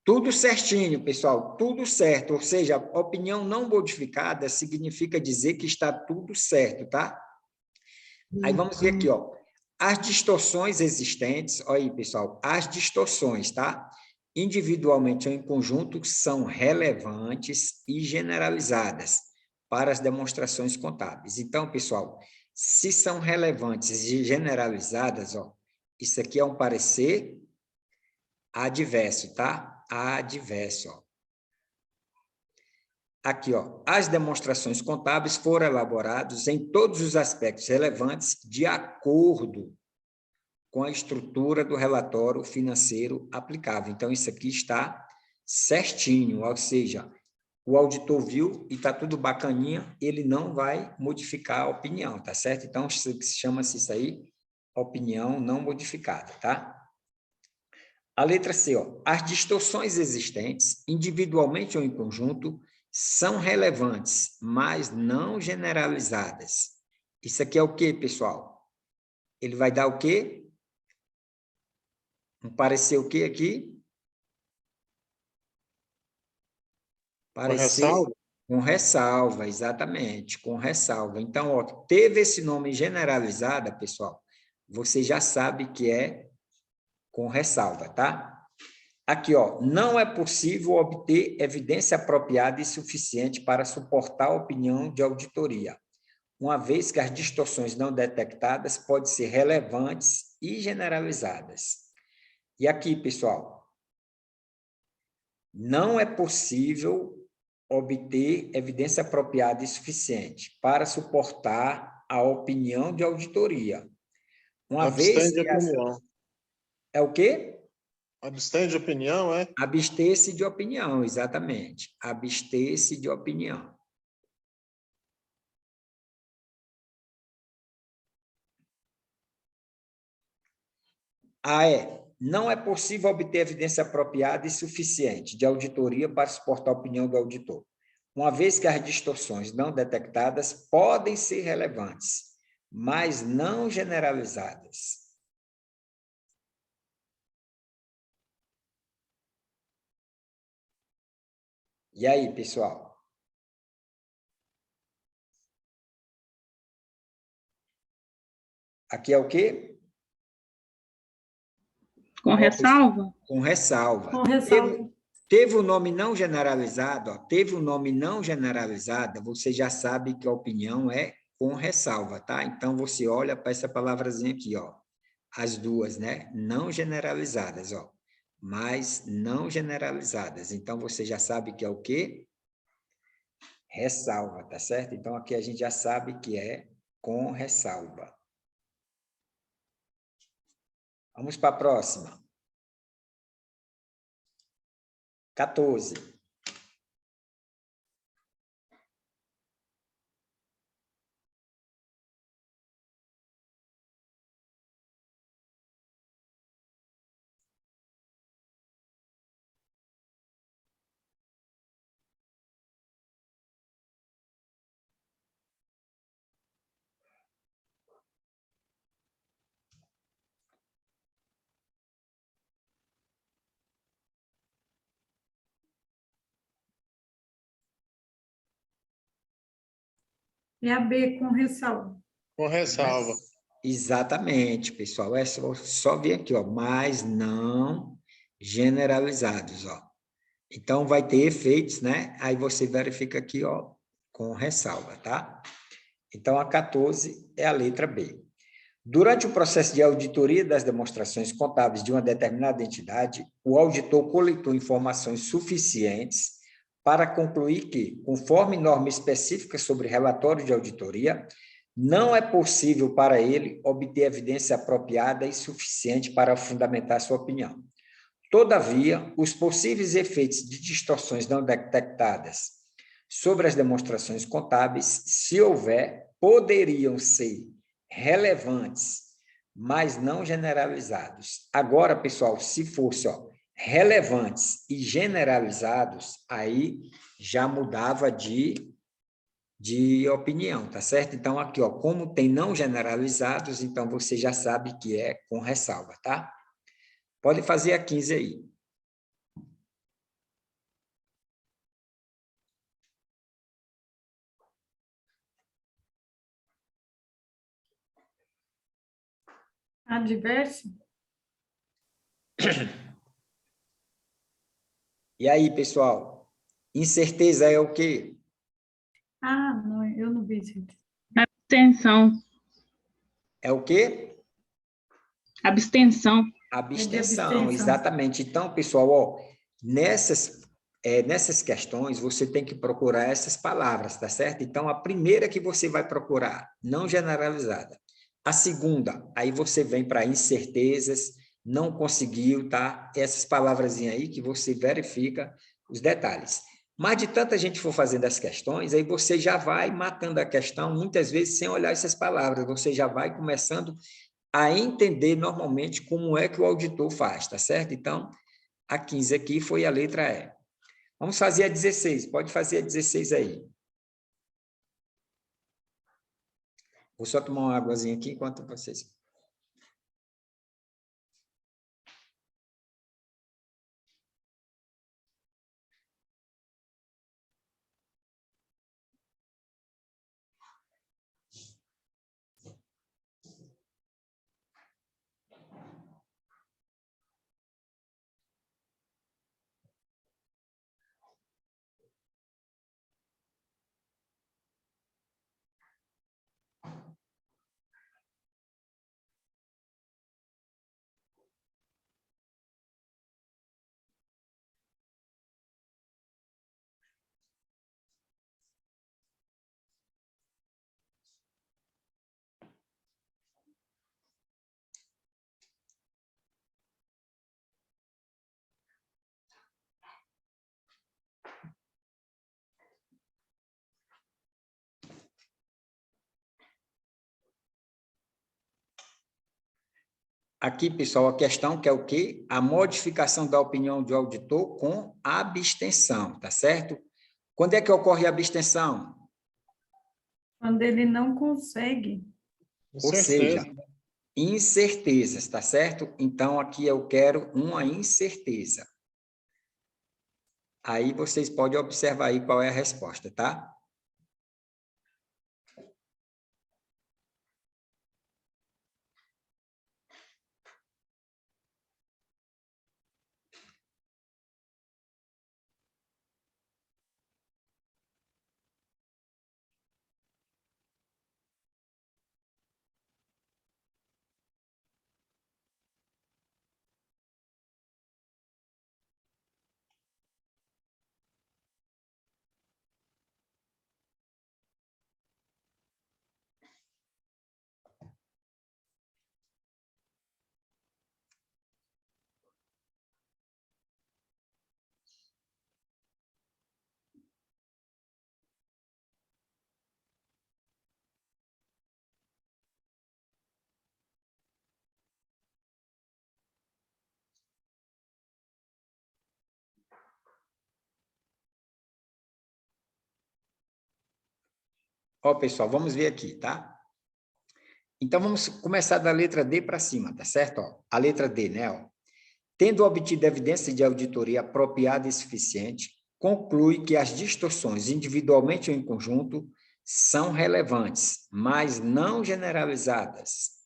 Speaker 1: tudo certinho, pessoal, tudo certo. Ou seja, opinião não modificada significa dizer que está tudo certo, tá? Aí vamos ver aqui, ó. As distorções existentes, olha aí, pessoal, as distorções, tá? Individualmente ou em conjunto, são relevantes e generalizadas para as demonstrações contábeis. Então, pessoal, se são relevantes e generalizadas, ó, isso aqui é um parecer adverso, tá? Adverso, ó. Aqui, ó, as demonstrações contábeis foram elaboradas em todos os aspectos relevantes de acordo com a estrutura do relatório financeiro aplicável. Então, isso aqui está certinho, ou seja, o auditor viu e está tudo bacaninha, ele não vai modificar a opinião, tá certo? Então, chama-se isso aí, opinião não modificada, tá? A letra C, ó, as distorções existentes, individualmente ou em conjunto, são relevantes, mas não generalizadas. Isso aqui é o quê, pessoal? Ele vai dar o quê? Um parecer o quê aqui? Parecer com ressalva, exatamente, com ressalva. Então, ó, teve esse nome generalizada, pessoal, você já sabe que é com ressalva, tá? Aqui, ó, não é possível obter evidência apropriada e suficiente para suportar a opinião de auditoria, uma vez que as distorções não detectadas podem ser relevantes e generalizadas. E aqui, pessoal, não é possível obter evidência apropriada e suficiente para suportar a opinião de auditoria. Uma vez que
Speaker 4: opinião.
Speaker 1: É o quê?
Speaker 4: Abstém de opinião, é?
Speaker 1: Abster-se de opinião, exatamente. Abster-se de opinião. Não é possível obter evidência apropriada e suficiente de auditoria para suportar a opinião do auditor, uma vez que as distorções não detectadas podem ser relevantes, mas não generalizadas. E aí, pessoal? Aqui é o quê?
Speaker 3: Com ressalva?
Speaker 1: Com ressalva.
Speaker 2: Com ressalva.
Speaker 1: Teve o nome não generalizado, ó, teve o nome não generalizado, você já sabe que a opinião é com ressalva, tá? Então, você olha para essa palavrazinha aqui, ó, as duas, né? Não generalizadas, ó, mas não generalizadas. Então, você já sabe que é o quê? Ressalva, tá certo? Então, aqui a gente já sabe que é com ressalva. Vamos para a próxima. 14.
Speaker 2: É a B, com ressalva.
Speaker 4: Com ressalva.
Speaker 1: Exatamente, pessoal. É só ver aqui, ó, mas não generalizados, ó. Então, vai ter efeitos, né? Aí você verifica aqui, ó, com ressalva, tá? Então, a 14 é a letra B. Durante o processo de auditoria das demonstrações contábeis de uma determinada entidade, o auditor coletou informações suficientes para concluir que, conforme norma específica sobre relatório de auditoria, não é possível para ele obter evidência apropriada e suficiente para fundamentar sua opinião. Todavia, os possíveis efeitos de distorções não detectadas sobre as demonstrações contábeis, se houver, poderiam ser relevantes, mas não generalizados. Agora, pessoal, se fosse relevantes e generalizados, aí já mudava de opinião, tá certo? Então, aqui, ó, como tem não generalizados, então você já sabe que é com ressalva, tá? Pode fazer a 15 aí.
Speaker 2: Adverso?
Speaker 1: E aí, pessoal? Incerteza é o quê?
Speaker 2: Ah, não, eu não vi, gente.
Speaker 3: Abstenção.
Speaker 1: É o quê?
Speaker 3: Abstenção.
Speaker 1: Abstenção, exatamente. Então, pessoal, ó, nessas questões, você tem que procurar essas palavras, tá certo? Então, a primeira que você vai procurar, não generalizada. A segunda, aí você vem para incertezas, não conseguiu, tá? Essas palavrazinhas aí que você verifica os detalhes. Mas de tanta gente for fazendo as questões, aí você já vai matando a questão, muitas vezes sem olhar essas palavras, você já vai começando a entender normalmente como é que o auditor faz, tá certo? Então, a 15 aqui foi a letra E. Vamos fazer a 16, pode fazer a 16 aí. Vou só tomar uma águazinha aqui enquanto vocês... Aqui, pessoal, a questão que é o quê? A modificação da opinião do auditor com abstenção, tá certo? Quando é que ocorre a abstenção?
Speaker 2: Quando ele não consegue.
Speaker 1: Ou seja, incertezas, tá certo? Então, aqui eu quero uma incerteza. Aí vocês podem observar aí qual é a resposta, tá? Ó, pessoal, vamos ver aqui, tá? Então, vamos começar da letra D para cima, tá certo? Ó, a letra D, né? Ó. Tendo obtido evidência de auditoria apropriada e suficiente, conclui que as distorções, individualmente ou em conjunto, são relevantes, mas não generalizadas.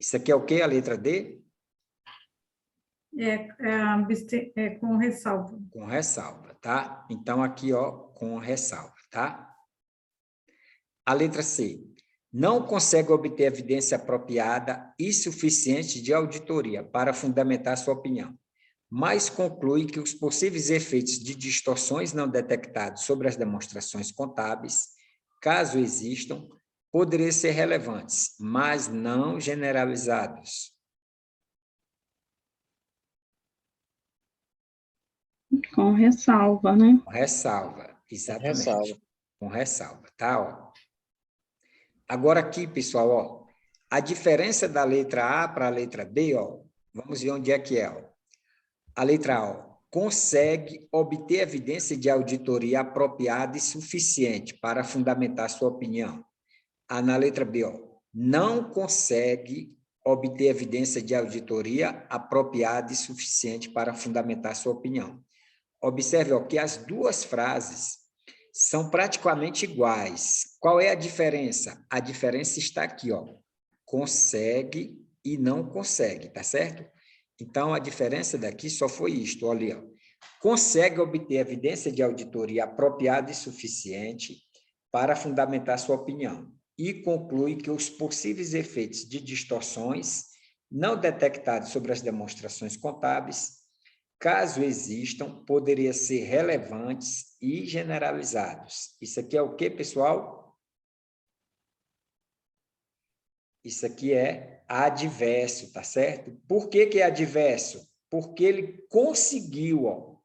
Speaker 1: Isso aqui é o quê? A letra D?
Speaker 2: É com ressalva.
Speaker 1: Com ressalva, tá? Então, aqui, ó, com ressalva, tá? A letra C. Não consegue obter evidência apropriada e suficiente de auditoria para fundamentar sua opinião, mas conclui que os possíveis efeitos de distorções não detectados sobre as demonstrações contábeis, caso existam, poderiam ser relevantes, mas não generalizados.
Speaker 3: Com ressalva, né?
Speaker 1: Com ressalva, exatamente.
Speaker 4: Ressalva.
Speaker 1: Com ressalva, tá? Ó. Agora aqui, pessoal, ó, a diferença da letra A para a letra B, ó, vamos ver onde é que é. Ó. A letra A, ó, consegue obter evidência de auditoria apropriada e suficiente para fundamentar sua opinião. Na letra B, ó, não consegue obter evidência de auditoria apropriada e suficiente para fundamentar sua opinião. Observe ó, que as duas frases são praticamente iguais. Qual é a diferença? A diferença está aqui, ó. Consegue e não consegue, tá certo? Então, a diferença daqui só foi isto, olha, ó. Consegue obter evidência de auditoria apropriada e suficiente para fundamentar sua opinião e conclui que os possíveis efeitos de distorções não detectados sobre as demonstrações contábeis, caso existam, poderiam ser relevantes e generalizados. Isso aqui é o quê, pessoal? Isso aqui é adverso, tá certo? Por que que é adverso? Porque ele conseguiu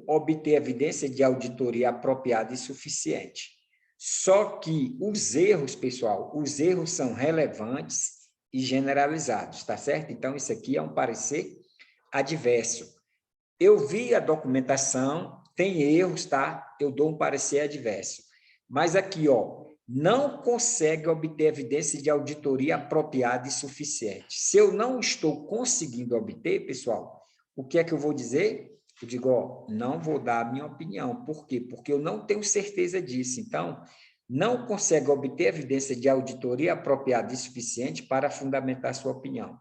Speaker 1: obter evidência de auditoria apropriada e suficiente. Só que os erros, pessoal, os erros são relevantes e generalizados, tá certo? Então, isso aqui é um parecer adverso. Eu vi a documentação, tem erros, tá? Eu dou um parecer adverso. Mas aqui, ó, não consegue obter evidência de auditoria apropriada e suficiente. Se eu não estou conseguindo obter, pessoal, o que é que eu vou dizer? Eu digo, ó, não vou dar a minha opinião. Por quê? Porque eu não tenho certeza disso. Então, não consegue obter evidência de auditoria apropriada e suficiente para fundamentar sua opinião.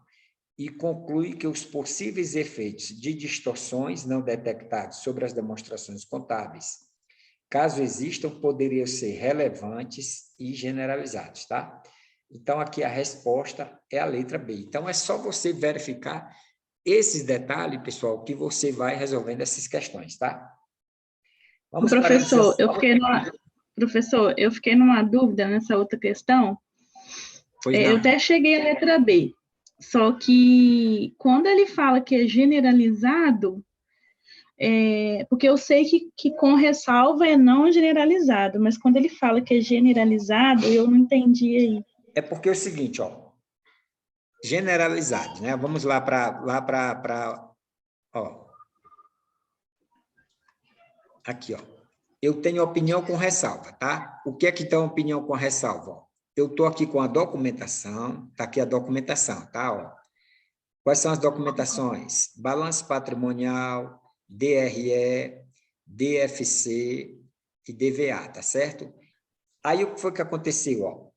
Speaker 1: E conclui que os possíveis efeitos de distorções não detectados sobre as demonstrações contábeis, caso existam, poderiam ser relevantes e generalizados, tá? Então, aqui a resposta é a letra B. Então, é só você verificar esses detalhes, pessoal, que você vai resolvendo essas questões, tá? Vamos
Speaker 3: Professor,
Speaker 1: para
Speaker 3: professor, eu fiquei numa dúvida nessa outra questão.
Speaker 1: Pois
Speaker 3: Eu
Speaker 1: não.
Speaker 3: até cheguei à letra B. Só que quando ele fala que é generalizado, porque eu sei que com ressalva é não generalizado, mas quando ele fala que é generalizado, eu não entendi aí.
Speaker 1: É porque é o seguinte, ó, generalizado, né? Vamos lá para ó. Aqui, ó. Eu tenho opinião com ressalva, tá? O que é que tem opinião com ressalva? Ó? Eu estou aqui com a documentação, tá aqui a documentação, tá? Ó. Quais são as documentações? Balanço patrimonial, DRE, DFC e DVA, tá certo? Aí, o que foi que aconteceu? Ó?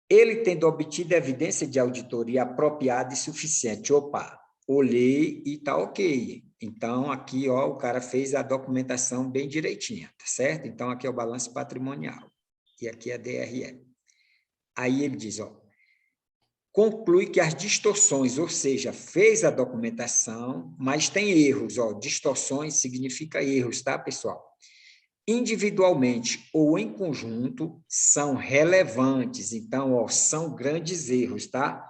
Speaker 1: Ele tendo obtido evidência de auditoria apropriada e suficiente. Opa, olhei e tá ok. Então, aqui, ó, o cara fez a documentação bem direitinha, tá certo? Então, aqui é o balanço patrimonial e aqui é a DRE. Aí ele diz, ó, conclui que as distorções, ou seja, fez a documentação, mas tem erros, ó, distorções significa erros, tá, pessoal? Individualmente ou em conjunto, são relevantes, então, ó, são grandes erros, tá?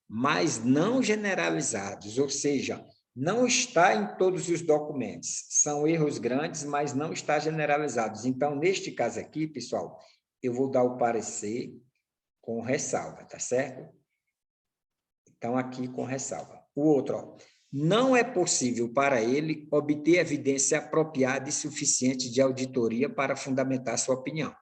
Speaker 1: Mas não generalizados, ou seja, não está em todos os documentos. São erros grandes, mas não está generalizados. Então, neste caso aqui, pessoal, eu vou dar o parecer com ressalva, tá certo? Então, aqui com ressalva. O outro, ó, não é possível para ele obter evidência apropriada e suficiente de auditoria para fundamentar sua opinião.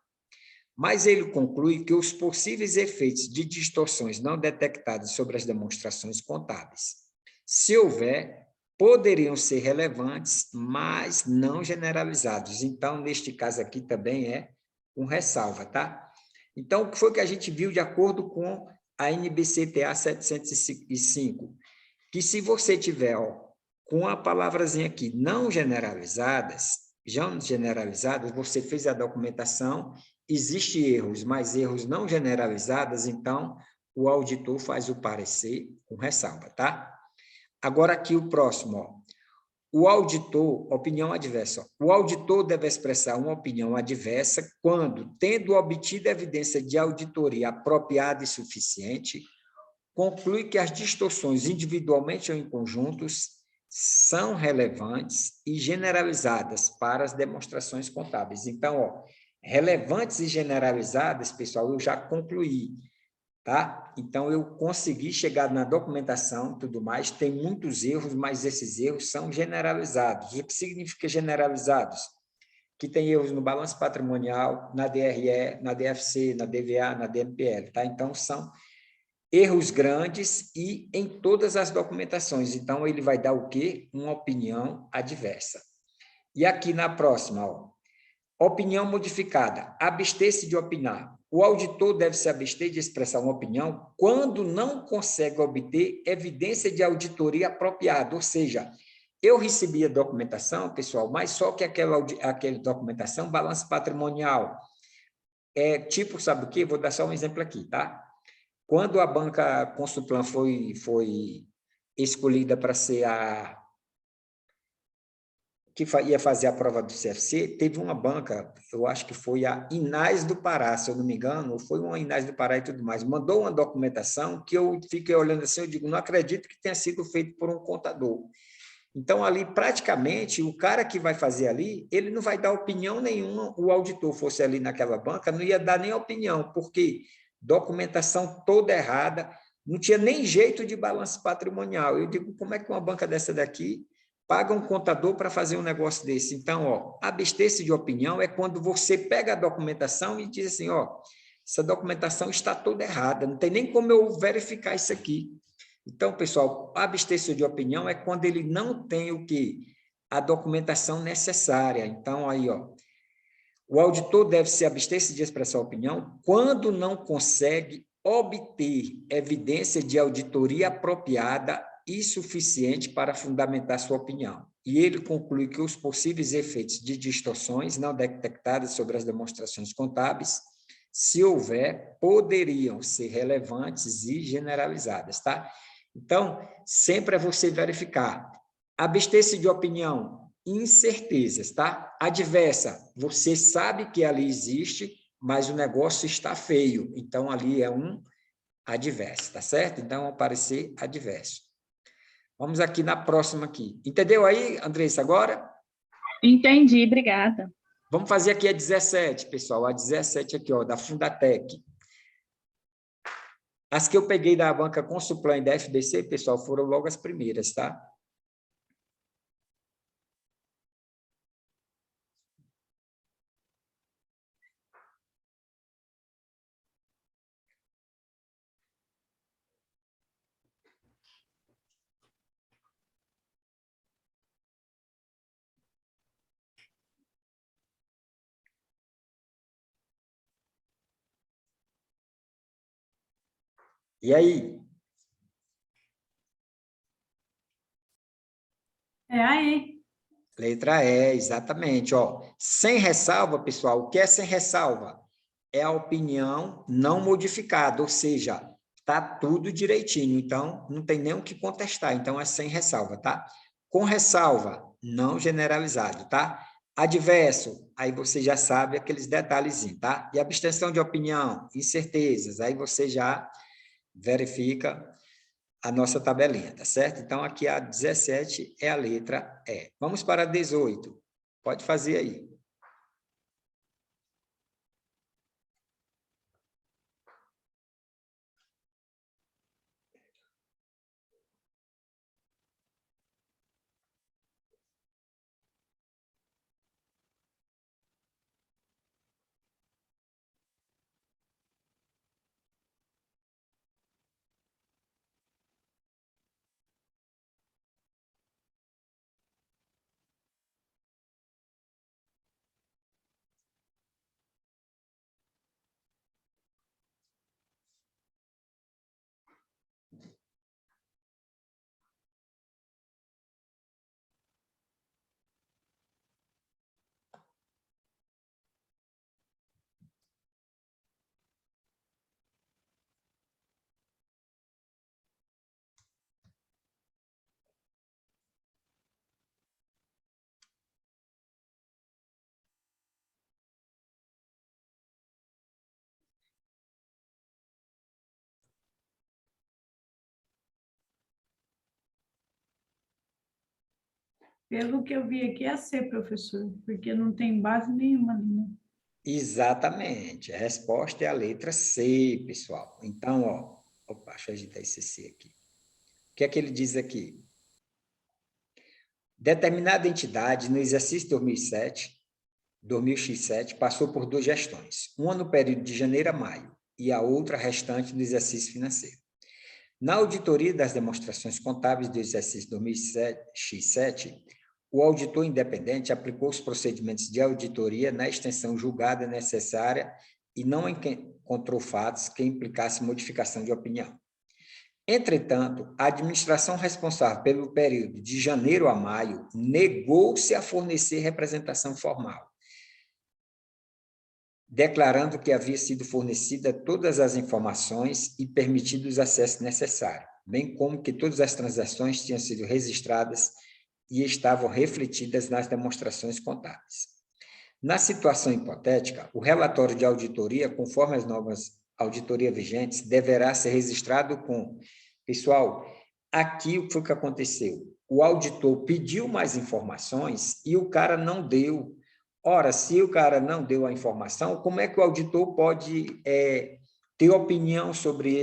Speaker 1: Mas ele conclui que os possíveis efeitos de distorções não detectados sobre as demonstrações contábeis, se houver, poderiam ser relevantes, mas não generalizados. Então, neste caso aqui também é com ressalva, tá? Então, o que foi que a gente viu de acordo com a NBCTA 705? Que se você tiver, ó, com a palavrazinha aqui, não generalizadas, você fez a documentação, existem erros, mas erros não generalizados, então o auditor faz o parecer com ressalva, tá? Agora aqui o próximo, ó. O auditor, opinião adversa. O auditor deve expressar uma opinião adversa quando, tendo obtido evidência de auditoria apropriada e suficiente, conclui que as distorções individualmente ou em conjuntos são relevantes e generalizadas para as demonstrações contábeis. Então, ó, relevantes e generalizadas, pessoal, eu já concluí, tá? Então, eu consegui chegar na documentação e tudo mais, tem muitos erros, mas esses erros são generalizados. O que significa generalizados? Que tem erros no balanço patrimonial, na DRE, na DFC, na DVA, na DMPL, tá? Então, são erros grandes e em todas as documentações. Então, ele vai dar o quê? Uma opinião adversa. E aqui na próxima, ó, opinião modificada. Abster-se de opinar. O auditor deve se abster de expressar uma opinião quando não consegue obter evidência de auditoria apropriada. Ou seja, eu recebi a documentação, pessoal, mas só que aquela documentação, balanço patrimonial, é tipo, sabe o quê? Vou dar só um exemplo aqui, tá? Quando a banca Consulplan foi escolhida para ser que ia fazer a prova do CFC, teve uma banca, eu acho que foi a Inás do Pará, se eu não me engano, ou foi uma Inás do Pará e tudo mais, mandou uma documentação que eu fiquei olhando assim, eu digo, não acredito que tenha sido feito por um contador. Então, ali, praticamente, o cara que vai fazer ali, ele não vai dar opinião nenhuma, o auditor fosse ali naquela banca, não ia dar nem opinião, porque documentação toda errada, não tinha nem jeito de balanço patrimonial. Eu digo, como é que uma banca dessa daqui paga um contador para fazer um negócio desse? Então, ó, abster-se de opinião é quando você pega a documentação e diz assim, ó, essa documentação está toda errada, não tem nem como eu verificar isso aqui. Então, pessoal, abster-se de opinião é quando ele não tem o quê? A documentação necessária. Então, aí, ó, o auditor deve se abster-se de expressar opinião quando não consegue obter evidência de auditoria apropriada e suficiente para fundamentar sua opinião. E ele conclui que os possíveis efeitos de distorções não detectadas sobre as demonstrações contábeis, se houver, poderiam ser relevantes e generalizadas, tá? Então, sempre é você verificar. Abster-se de opinião, incertezas, tá? Adversa, você sabe que ali existe, mas o negócio está feio. Então, ali é um adverso, tá certo? Então, aparecer adverso. Vamos aqui na próxima aqui. Entendeu aí, Andressa, agora?
Speaker 3: Entendi, obrigada.
Speaker 1: Vamos fazer aqui a 17, pessoal. A 17 aqui, ó, da Fundatec. As que eu peguei da banca Consulplan e da FBC, pessoal, foram logo as primeiras, tá? E aí?
Speaker 2: É aí.
Speaker 1: Letra E, exatamente. Ó, sem ressalva, pessoal, o que é sem ressalva? É a opinião não modificada, ou seja, está tudo direitinho, então não tem nem o que contestar, então é sem ressalva, tá? Com ressalva, não generalizado, tá? Adverso, aí você já sabe aqueles detalhezinhos, tá? E abstenção de opinião, incertezas, aí você já verifica a nossa tabelinha, tá certo? Então, aqui a 17 é a letra E. Vamos para a 18. Pode fazer aí.
Speaker 2: Pelo que eu vi aqui, é C, professor, porque não tem base nenhuma ali, né?
Speaker 1: Exatamente. A resposta é a letra C, pessoal. Então, ó, opa, deixa eu agitar esse C aqui. O que é que ele diz aqui? Determinada entidade, no exercício 2007, passou por duas gestões, uma no período de janeiro a maio e a outra restante do exercício financeiro. Na auditoria das demonstrações contábeis do exercício 2007, o auditor independente aplicou os procedimentos de auditoria na extensão julgada necessária e não encontrou fatos que implicassem modificação de opinião. Entretanto, a administração responsável pelo período de janeiro a maio negou-se a fornecer representação formal, declarando que havia sido fornecida todas as informações e permitido os acessos necessários, bem como que todas as transações tinham sido registradas e estavam refletidas nas demonstrações contábeis. Na situação hipotética, o relatório de auditoria, conforme as novas auditorias vigentes, deverá ser registrado com... Pessoal, aqui o que foi que aconteceu? O auditor pediu mais informações e o cara não deu. Ora, se o cara não deu a informação, como é que o auditor pode ter opinião sobre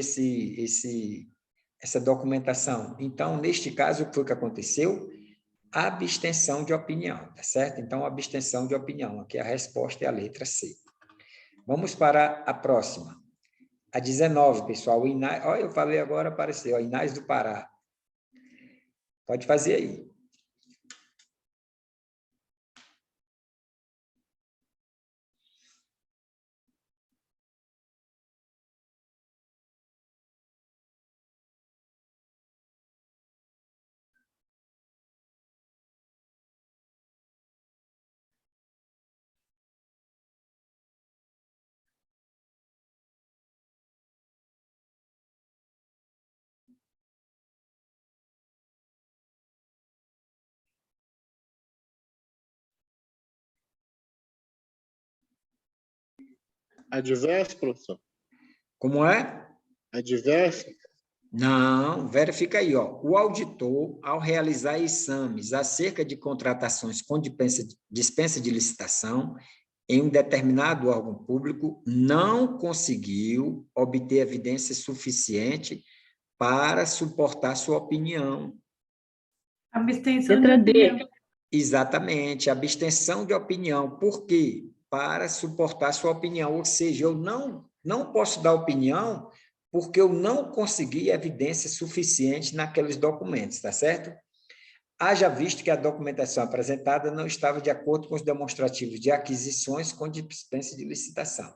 Speaker 1: essa documentação? Então, neste caso, o que foi que aconteceu? Abstenção de opinião, tá certo? Então, abstenção de opinião. Aqui a resposta é a letra C. Vamos para a próxima. A 19, pessoal. O Inais, olha, eu falei agora, apareceu, Inais do Pará. Pode fazer aí.
Speaker 4: Adverso, professor?
Speaker 1: Como é?
Speaker 4: Adverso?
Speaker 1: Não, verifica aí, ó. O auditor, ao realizar exames acerca de contratações com dispensa de licitação em um determinado órgão público, não conseguiu obter evidência suficiente para suportar sua opinião.
Speaker 2: Abstenção de
Speaker 3: Letra D.
Speaker 2: opinião.
Speaker 1: Exatamente, abstenção de opinião. Por quê? Para suportar sua opinião. Ou seja, eu não posso dar opinião porque eu não consegui evidência suficiente naqueles documentos, tá certo? Haja visto que a documentação apresentada não estava de acordo com os demonstrativos de aquisições com dispensa de licitação.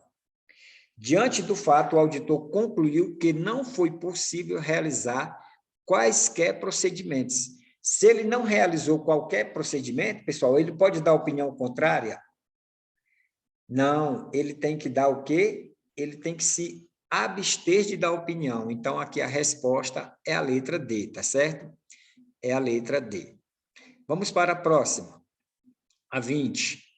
Speaker 1: Diante do fato, o auditor concluiu que não foi possível realizar quaisquer procedimentos. Se ele não realizou qualquer procedimento, pessoal, ele pode dar opinião contrária? Não, ele tem que dar o quê? Ele tem que se abster de dar opinião. Então, aqui a resposta é a letra D, tá certo? É a letra D. Vamos para a próxima, a 20.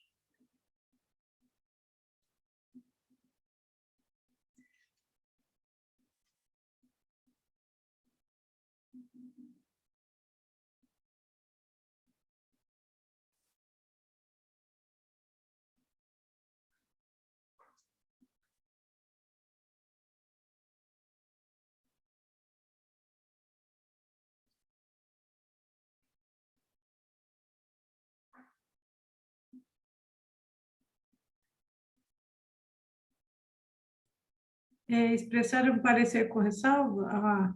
Speaker 2: Expressar um parecer com ressalva? Ah,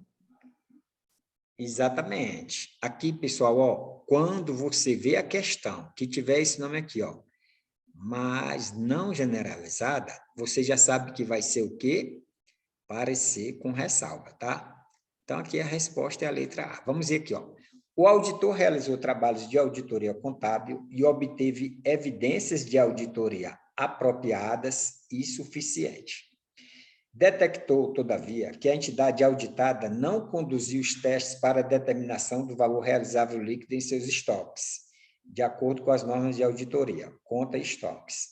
Speaker 1: Exatamente. Aqui, pessoal, ó, quando você vê a questão, que tiver esse nome aqui, ó, mas não generalizada, você já sabe que vai ser o quê? Parecer com ressalva, tá? Então, aqui a resposta é a letra A. Vamos ver aqui, ó. O auditor realizou trabalhos de auditoria contábil e obteve evidências de auditoria apropriadas e suficientes. Detectou, todavia, que a entidade auditada não conduziu os testes para a determinação do valor realizável líquido em seus estoques, de acordo com as normas de auditoria, conta e estoques.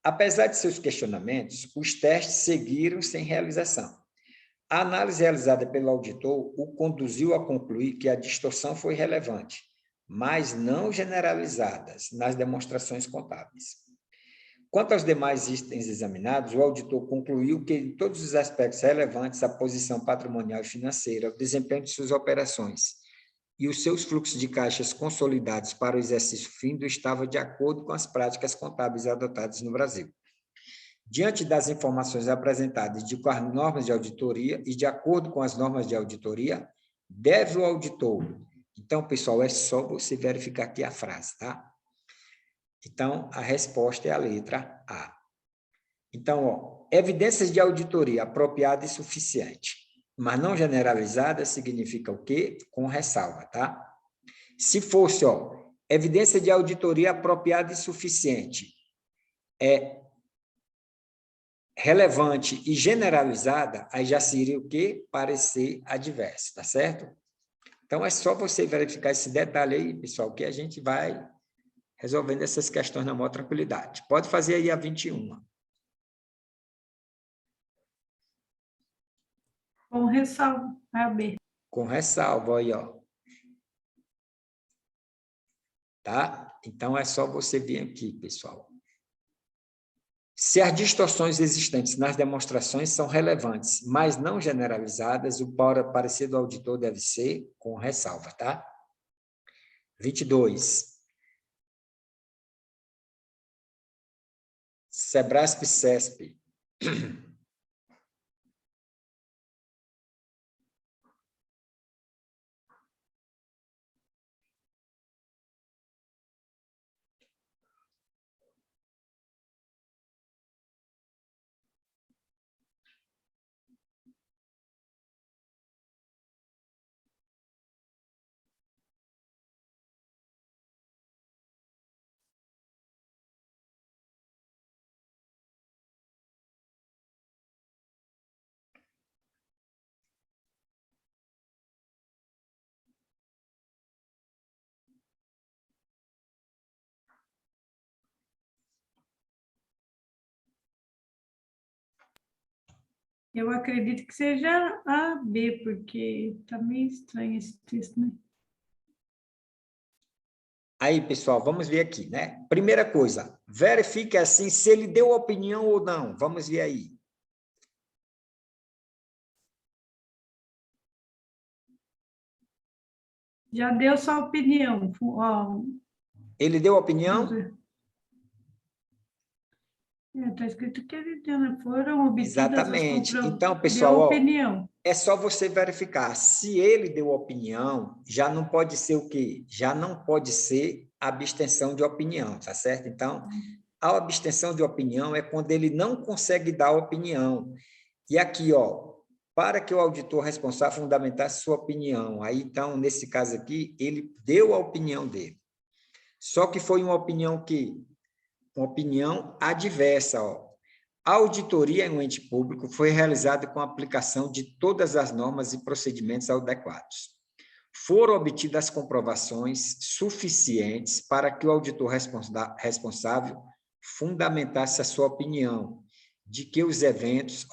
Speaker 1: Apesar de seus questionamentos, os testes seguiram sem realização. A análise realizada pelo auditor o conduziu a concluir que a distorção foi relevante, mas não generalizadas nas demonstrações contábeis. Quanto aos demais itens examinados, o auditor concluiu que, em todos os aspectos relevantes à posição patrimonial e financeira, o desempenho de suas operações e os seus fluxos de caixas consolidados para o exercício findo estava de acordo com as práticas contábeis adotadas no Brasil. Diante das informações apresentadas com as normas de auditoria e de acordo com as normas de auditoria, deve o auditor... Então, pessoal, é só você verificar aqui a frase, tá? Então, a resposta é a letra A. Então, ó, evidências de auditoria apropriada e suficiente, mas não generalizada significa o quê? Com ressalva, tá? Se fosse, ó, evidência de auditoria apropriada e suficiente, relevante e generalizada, aí já seria o quê? Parecer adverso, tá certo? Então, é só você verificar esse detalhe aí, pessoal, que a gente vai resolvendo essas questões na maior tranquilidade. Pode fazer aí a 21.
Speaker 2: Com ressalva, AB.
Speaker 1: Com ressalva, aí, ó. Tá? Então, é só você vir aqui, pessoal. Se as distorções existentes nas demonstrações são relevantes, mas não generalizadas, o parecer do auditor deve ser com ressalva, tá? 22. Sebrasp-CESP.
Speaker 2: Eu acredito que seja AB, porque está meio estranho esse texto, né?
Speaker 1: Aí, pessoal, vamos ver aqui, né? Primeira coisa, verifique assim se ele deu opinião ou não. Vamos ver aí.
Speaker 2: Já deu sua opinião. Ó,
Speaker 1: Ele deu
Speaker 2: vamos
Speaker 1: opinião?
Speaker 2: ver. Está escrito que ele deu, né? Foram obtidas as
Speaker 1: Exatamente.
Speaker 2: comprovações.
Speaker 1: Então, pessoal,
Speaker 2: Deu
Speaker 1: ó,
Speaker 2: opinião.
Speaker 1: é só você verificar. Se ele deu opinião, já não pode ser o quê? Já não pode ser abstenção de opinião, tá certo? Então, a abstenção de opinião é quando ele não consegue dar opinião. E aqui, ó, para que o auditor responsável fundamentasse sua opinião. Aí, então, nesse caso aqui, ele deu a opinião dele. Só que foi uma opinião uma opinião adversa, ó. A auditoria em um ente público foi realizada com a aplicação de todas as normas e procedimentos adequados. Foram obtidas comprovações suficientes para que o auditor responsável fundamentasse a sua opinião de que os eventos,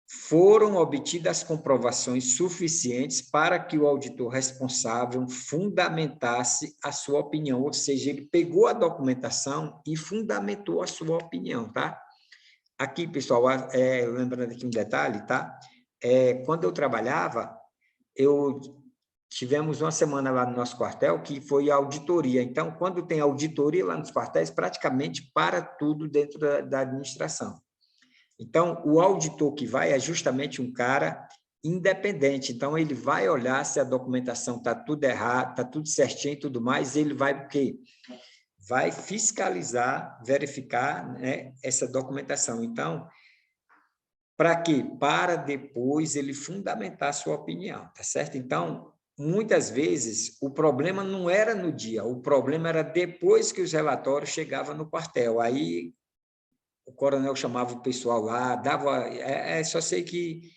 Speaker 1: foram obtidas comprovações suficientes para que o auditor responsável fundamentasse a sua opinião, ou seja, ele pegou a documentação e fundamentou a sua opinião, tá? Aqui, pessoal, lembrando aqui um detalhe, tá? Quando eu trabalhava, tivemos uma semana lá no nosso quartel que foi a auditoria. Então, quando tem auditoria lá nos quartéis, praticamente para tudo dentro da administração. Então, o auditor que vai é justamente um cara independente. Então, ele vai olhar se a documentação está tudo errado, está tudo certinho e tudo mais, ele vai o quê? Vai fiscalizar, verificar, né, essa documentação. Então, para quê? Para depois ele fundamentar a sua opinião, tá certo? Então, muitas vezes, o problema não era no dia, o problema era depois que os relatórios chegavam no quartel. Aí, o coronel chamava o pessoal lá, só sei que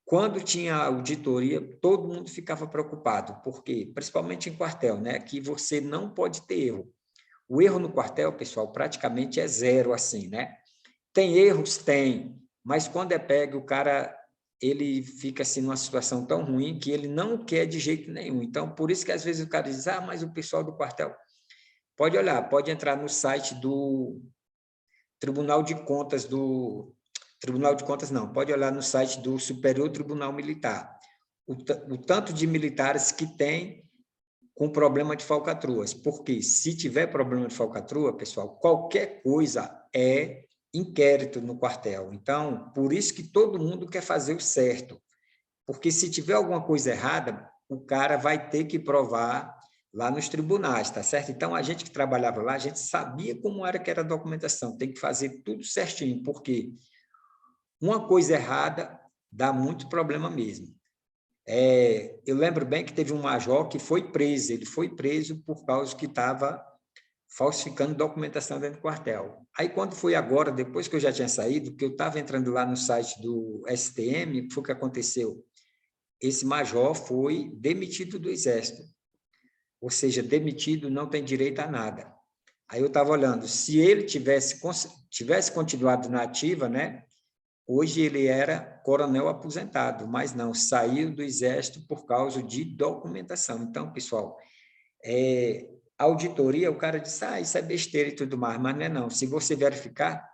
Speaker 1: quando tinha auditoria, todo mundo ficava preocupado, porque principalmente em quartel, né, que você não pode ter erro. O erro no quartel, pessoal, praticamente é zero assim, né? Tem erros? Tem, mas quando é pego, o cara ele fica assim numa situação tão ruim que ele não quer de jeito nenhum. Então, por isso que às vezes o cara diz: "Ah, mas o pessoal do quartel..." Pode olhar, pode entrar no site do Tribunal de Contas não, pode olhar no site do Superior Tribunal Militar, o tanto de militares que tem com problema de falcatruas, porque se tiver problema de falcatrua, pessoal, qualquer coisa é inquérito no quartel. Então, por isso que todo mundo quer fazer o certo, porque se tiver alguma coisa errada, o cara vai ter que provar lá nos tribunais, tá certo? Então, a gente que trabalhava lá, a gente sabia como era que era a documentação, tem que fazer tudo certinho, porque uma coisa errada dá muito problema mesmo. Eu lembro bem que teve um major que foi preso, ele foi preso por causa que estava falsificando documentação dentro do quartel. Aí, quando foi agora, depois que eu já tinha saído, que eu estava entrando lá no site do STM, o que foi que aconteceu? esse major foi demitido do Exército. Ou seja, demitido não tem direito a nada. Aí eu estava olhando, se ele tivesse continuado na ativa, né? Hoje ele era coronel aposentado, mas não, saiu do Exército por causa de documentação. Então, pessoal, auditoria, o cara disse, isso é besteira e tudo mais, mas não é não. Se você verificar,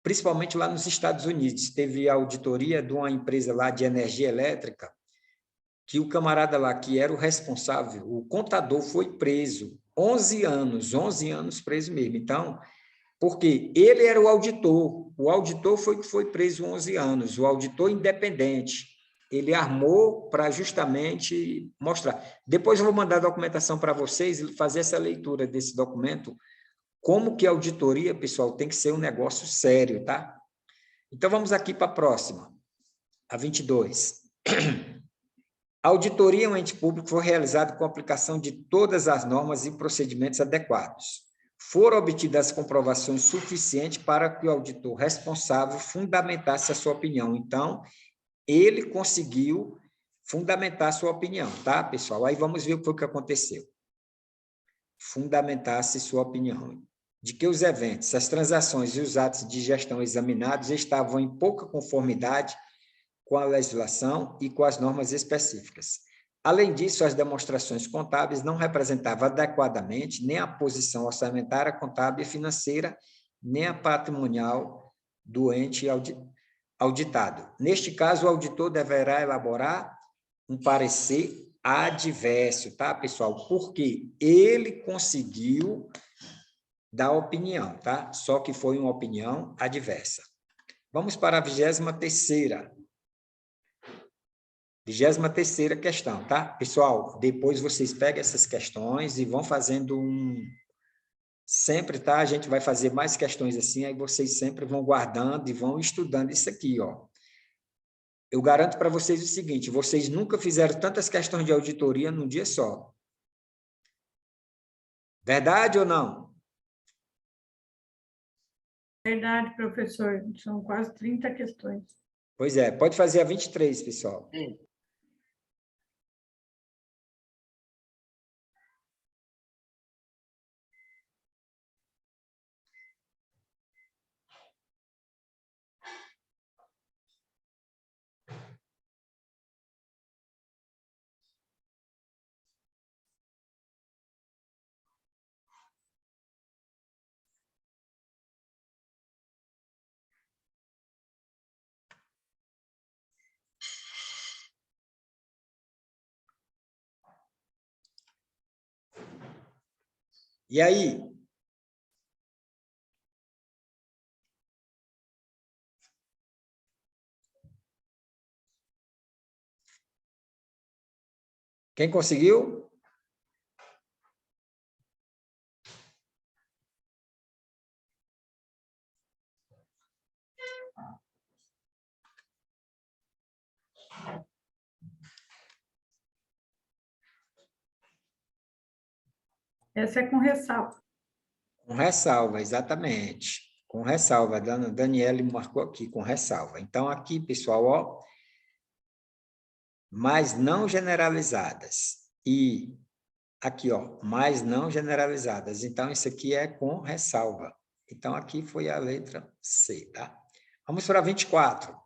Speaker 1: principalmente lá nos Estados Unidos, teve auditoria de uma empresa lá de energia elétrica, que o camarada lá, que era o responsável, o contador foi preso, 11 anos preso mesmo. Então, porque ele era o auditor foi que foi preso 11 anos, o auditor independente, ele armou para justamente mostrar. Depois eu vou mandar a documentação para vocês, fazer essa leitura desse documento, como que a auditoria, pessoal, tem que ser um negócio sério, tá? Então, vamos aqui para a próxima, a 22. A auditoria é um ente público que foi realizado com a aplicação de todas as normas e procedimentos adequados. Foram obtidas as comprovações suficientes para que o auditor responsável fundamentasse a sua opinião. Então, ele conseguiu fundamentar a sua opinião, tá, pessoal? Aí vamos ver o que foi que aconteceu. Fundamentasse sua opinião. De que os eventos, as transações e os atos de gestão examinados estavam em pouca conformidade com a legislação e com as normas específicas. Além disso, as demonstrações contábeis não representavam adequadamente nem a posição orçamentária, contábil e financeira, nem a patrimonial do ente auditado. Neste caso, o auditor deverá elaborar um parecer adverso, tá, pessoal? Porque ele conseguiu dar opinião, tá? Só que foi uma opinião adversa. Vamos para a 23ª. 23ª questão, tá? Pessoal, depois vocês pegam essas questões e vão fazendo sempre, tá? A gente vai fazer mais questões assim, aí vocês sempre vão guardando e vão estudando isso aqui, ó. Eu garanto para vocês o seguinte, vocês nunca fizeram tantas questões de auditoria num dia só. Verdade ou não?
Speaker 2: Verdade, professor. São quase 30 questões.
Speaker 1: Pois é, pode fazer a 23, pessoal. E aí? Quem conseguiu?
Speaker 2: Essa é com ressalva.
Speaker 1: Com ressalva, exatamente. Com ressalva. A Daniele marcou aqui, com ressalva. Então, aqui, pessoal, ó, mas não generalizadas. E aqui, ó, mas não generalizadas. Então, isso aqui é com ressalva. Então, aqui foi a letra C, tá? Vamos para a 24.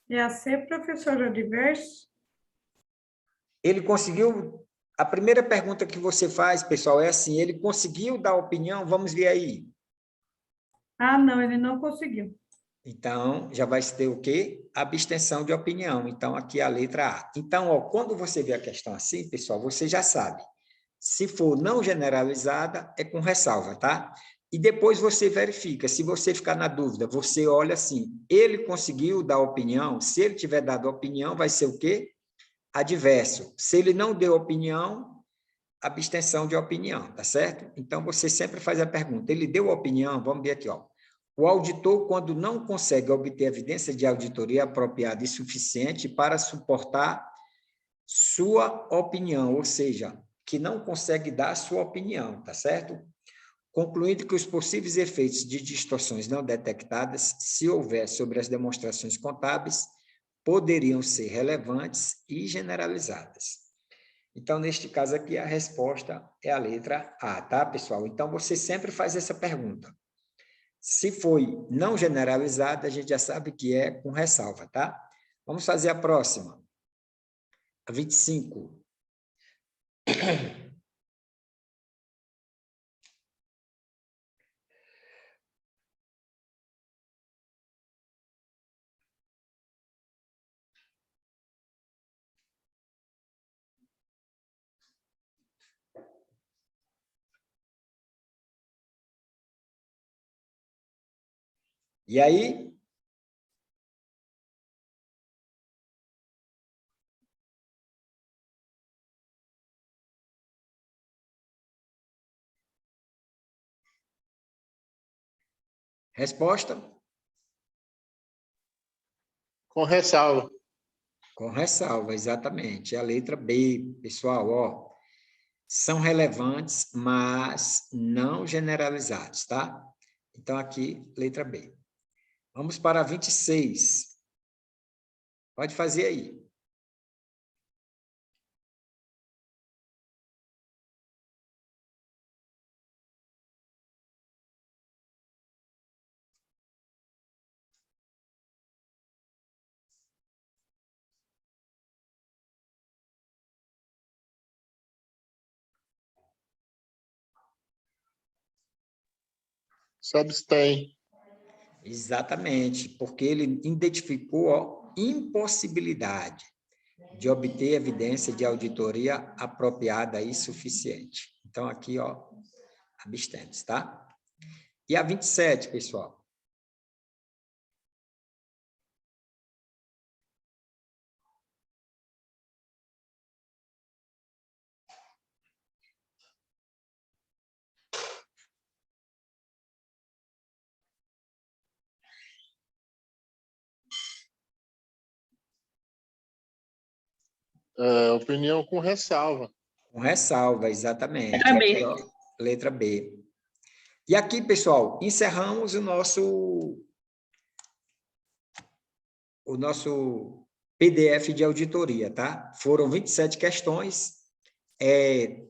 Speaker 2: E a C, professor adverso?
Speaker 1: Ele conseguiu... A primeira pergunta que você faz, pessoal, é assim, ele conseguiu dar opinião? Vamos ver aí.
Speaker 2: Ah, não, ele não conseguiu.
Speaker 1: Então, já vai ter o quê? Abstenção de opinião. Então, aqui é a letra A. Então, ó, quando você vê a questão assim, pessoal, você já sabe. Se for não generalizada, é com ressalva, tá? E depois você verifica. Se você ficar na dúvida, você olha assim, ele conseguiu dar opinião? Se ele tiver dado opinião, vai ser o quê? Adverso. Se ele não deu opinião, abstenção de opinião, tá certo? Então, você sempre faz a pergunta, ele deu opinião? Vamos ver aqui, ó. O auditor, quando não consegue obter evidência de auditoria apropriada e suficiente para suportar sua opinião, ou seja, que não consegue dar a sua opinião, tá certo? Concluindo que os possíveis efeitos de distorções não detectadas, se houver sobre as demonstrações contábeis, poderiam ser relevantes e generalizadas. Então, neste caso aqui, a resposta é a letra A, tá, pessoal? Então, você sempre faz essa pergunta. Se foi não generalizada, a gente já sabe que é com ressalva, tá? Vamos fazer a próxima. A 25. E aí? Resposta?
Speaker 4: Com ressalva.
Speaker 1: Com ressalva, exatamente. É a letra B, pessoal, ó. São relevantes, mas não generalizados, tá? Então, aqui, letra B. Vamos para a 26. Pode fazer aí.
Speaker 4: Se abstém.
Speaker 1: Exatamente, porque ele identificou a impossibilidade de obter evidência de auditoria apropriada e suficiente. Então, aqui, ó, abstém-se, tá? E a 27, pessoal?
Speaker 4: Opinião com ressalva.
Speaker 1: Com ressalva, exatamente.
Speaker 3: Letra B.
Speaker 1: Aqui, ó, letra B. E aqui, pessoal, encerramos o nosso PDF de auditoria, tá? Foram 27 questões.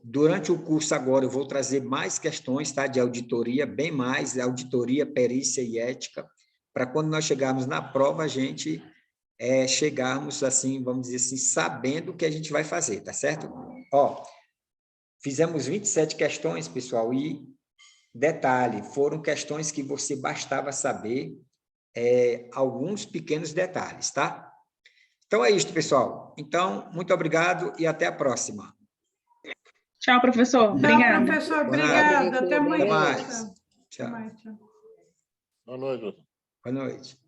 Speaker 1: Durante o curso agora eu vou trazer mais questões, tá? De auditoria, bem mais, auditoria, perícia e ética, para quando nós chegarmos na prova, a gente chegarmos, assim, vamos dizer assim, sabendo o que a gente vai fazer, tá certo? Ó, fizemos 27 questões, pessoal, e detalhe, foram questões que você bastava saber alguns pequenos detalhes, tá? Então é isso, pessoal. Então, muito obrigado e até a próxima.
Speaker 3: Tchau, professor.
Speaker 2: Tchau,
Speaker 3: Obrigada.
Speaker 2: professor.
Speaker 1: Boa noite.
Speaker 2: Obrigada. Até amanhã.
Speaker 1: Até mais.
Speaker 2: Tchau. Até
Speaker 1: Tchau.
Speaker 2: mais, tchau.
Speaker 4: Boa noite.
Speaker 1: Boa noite.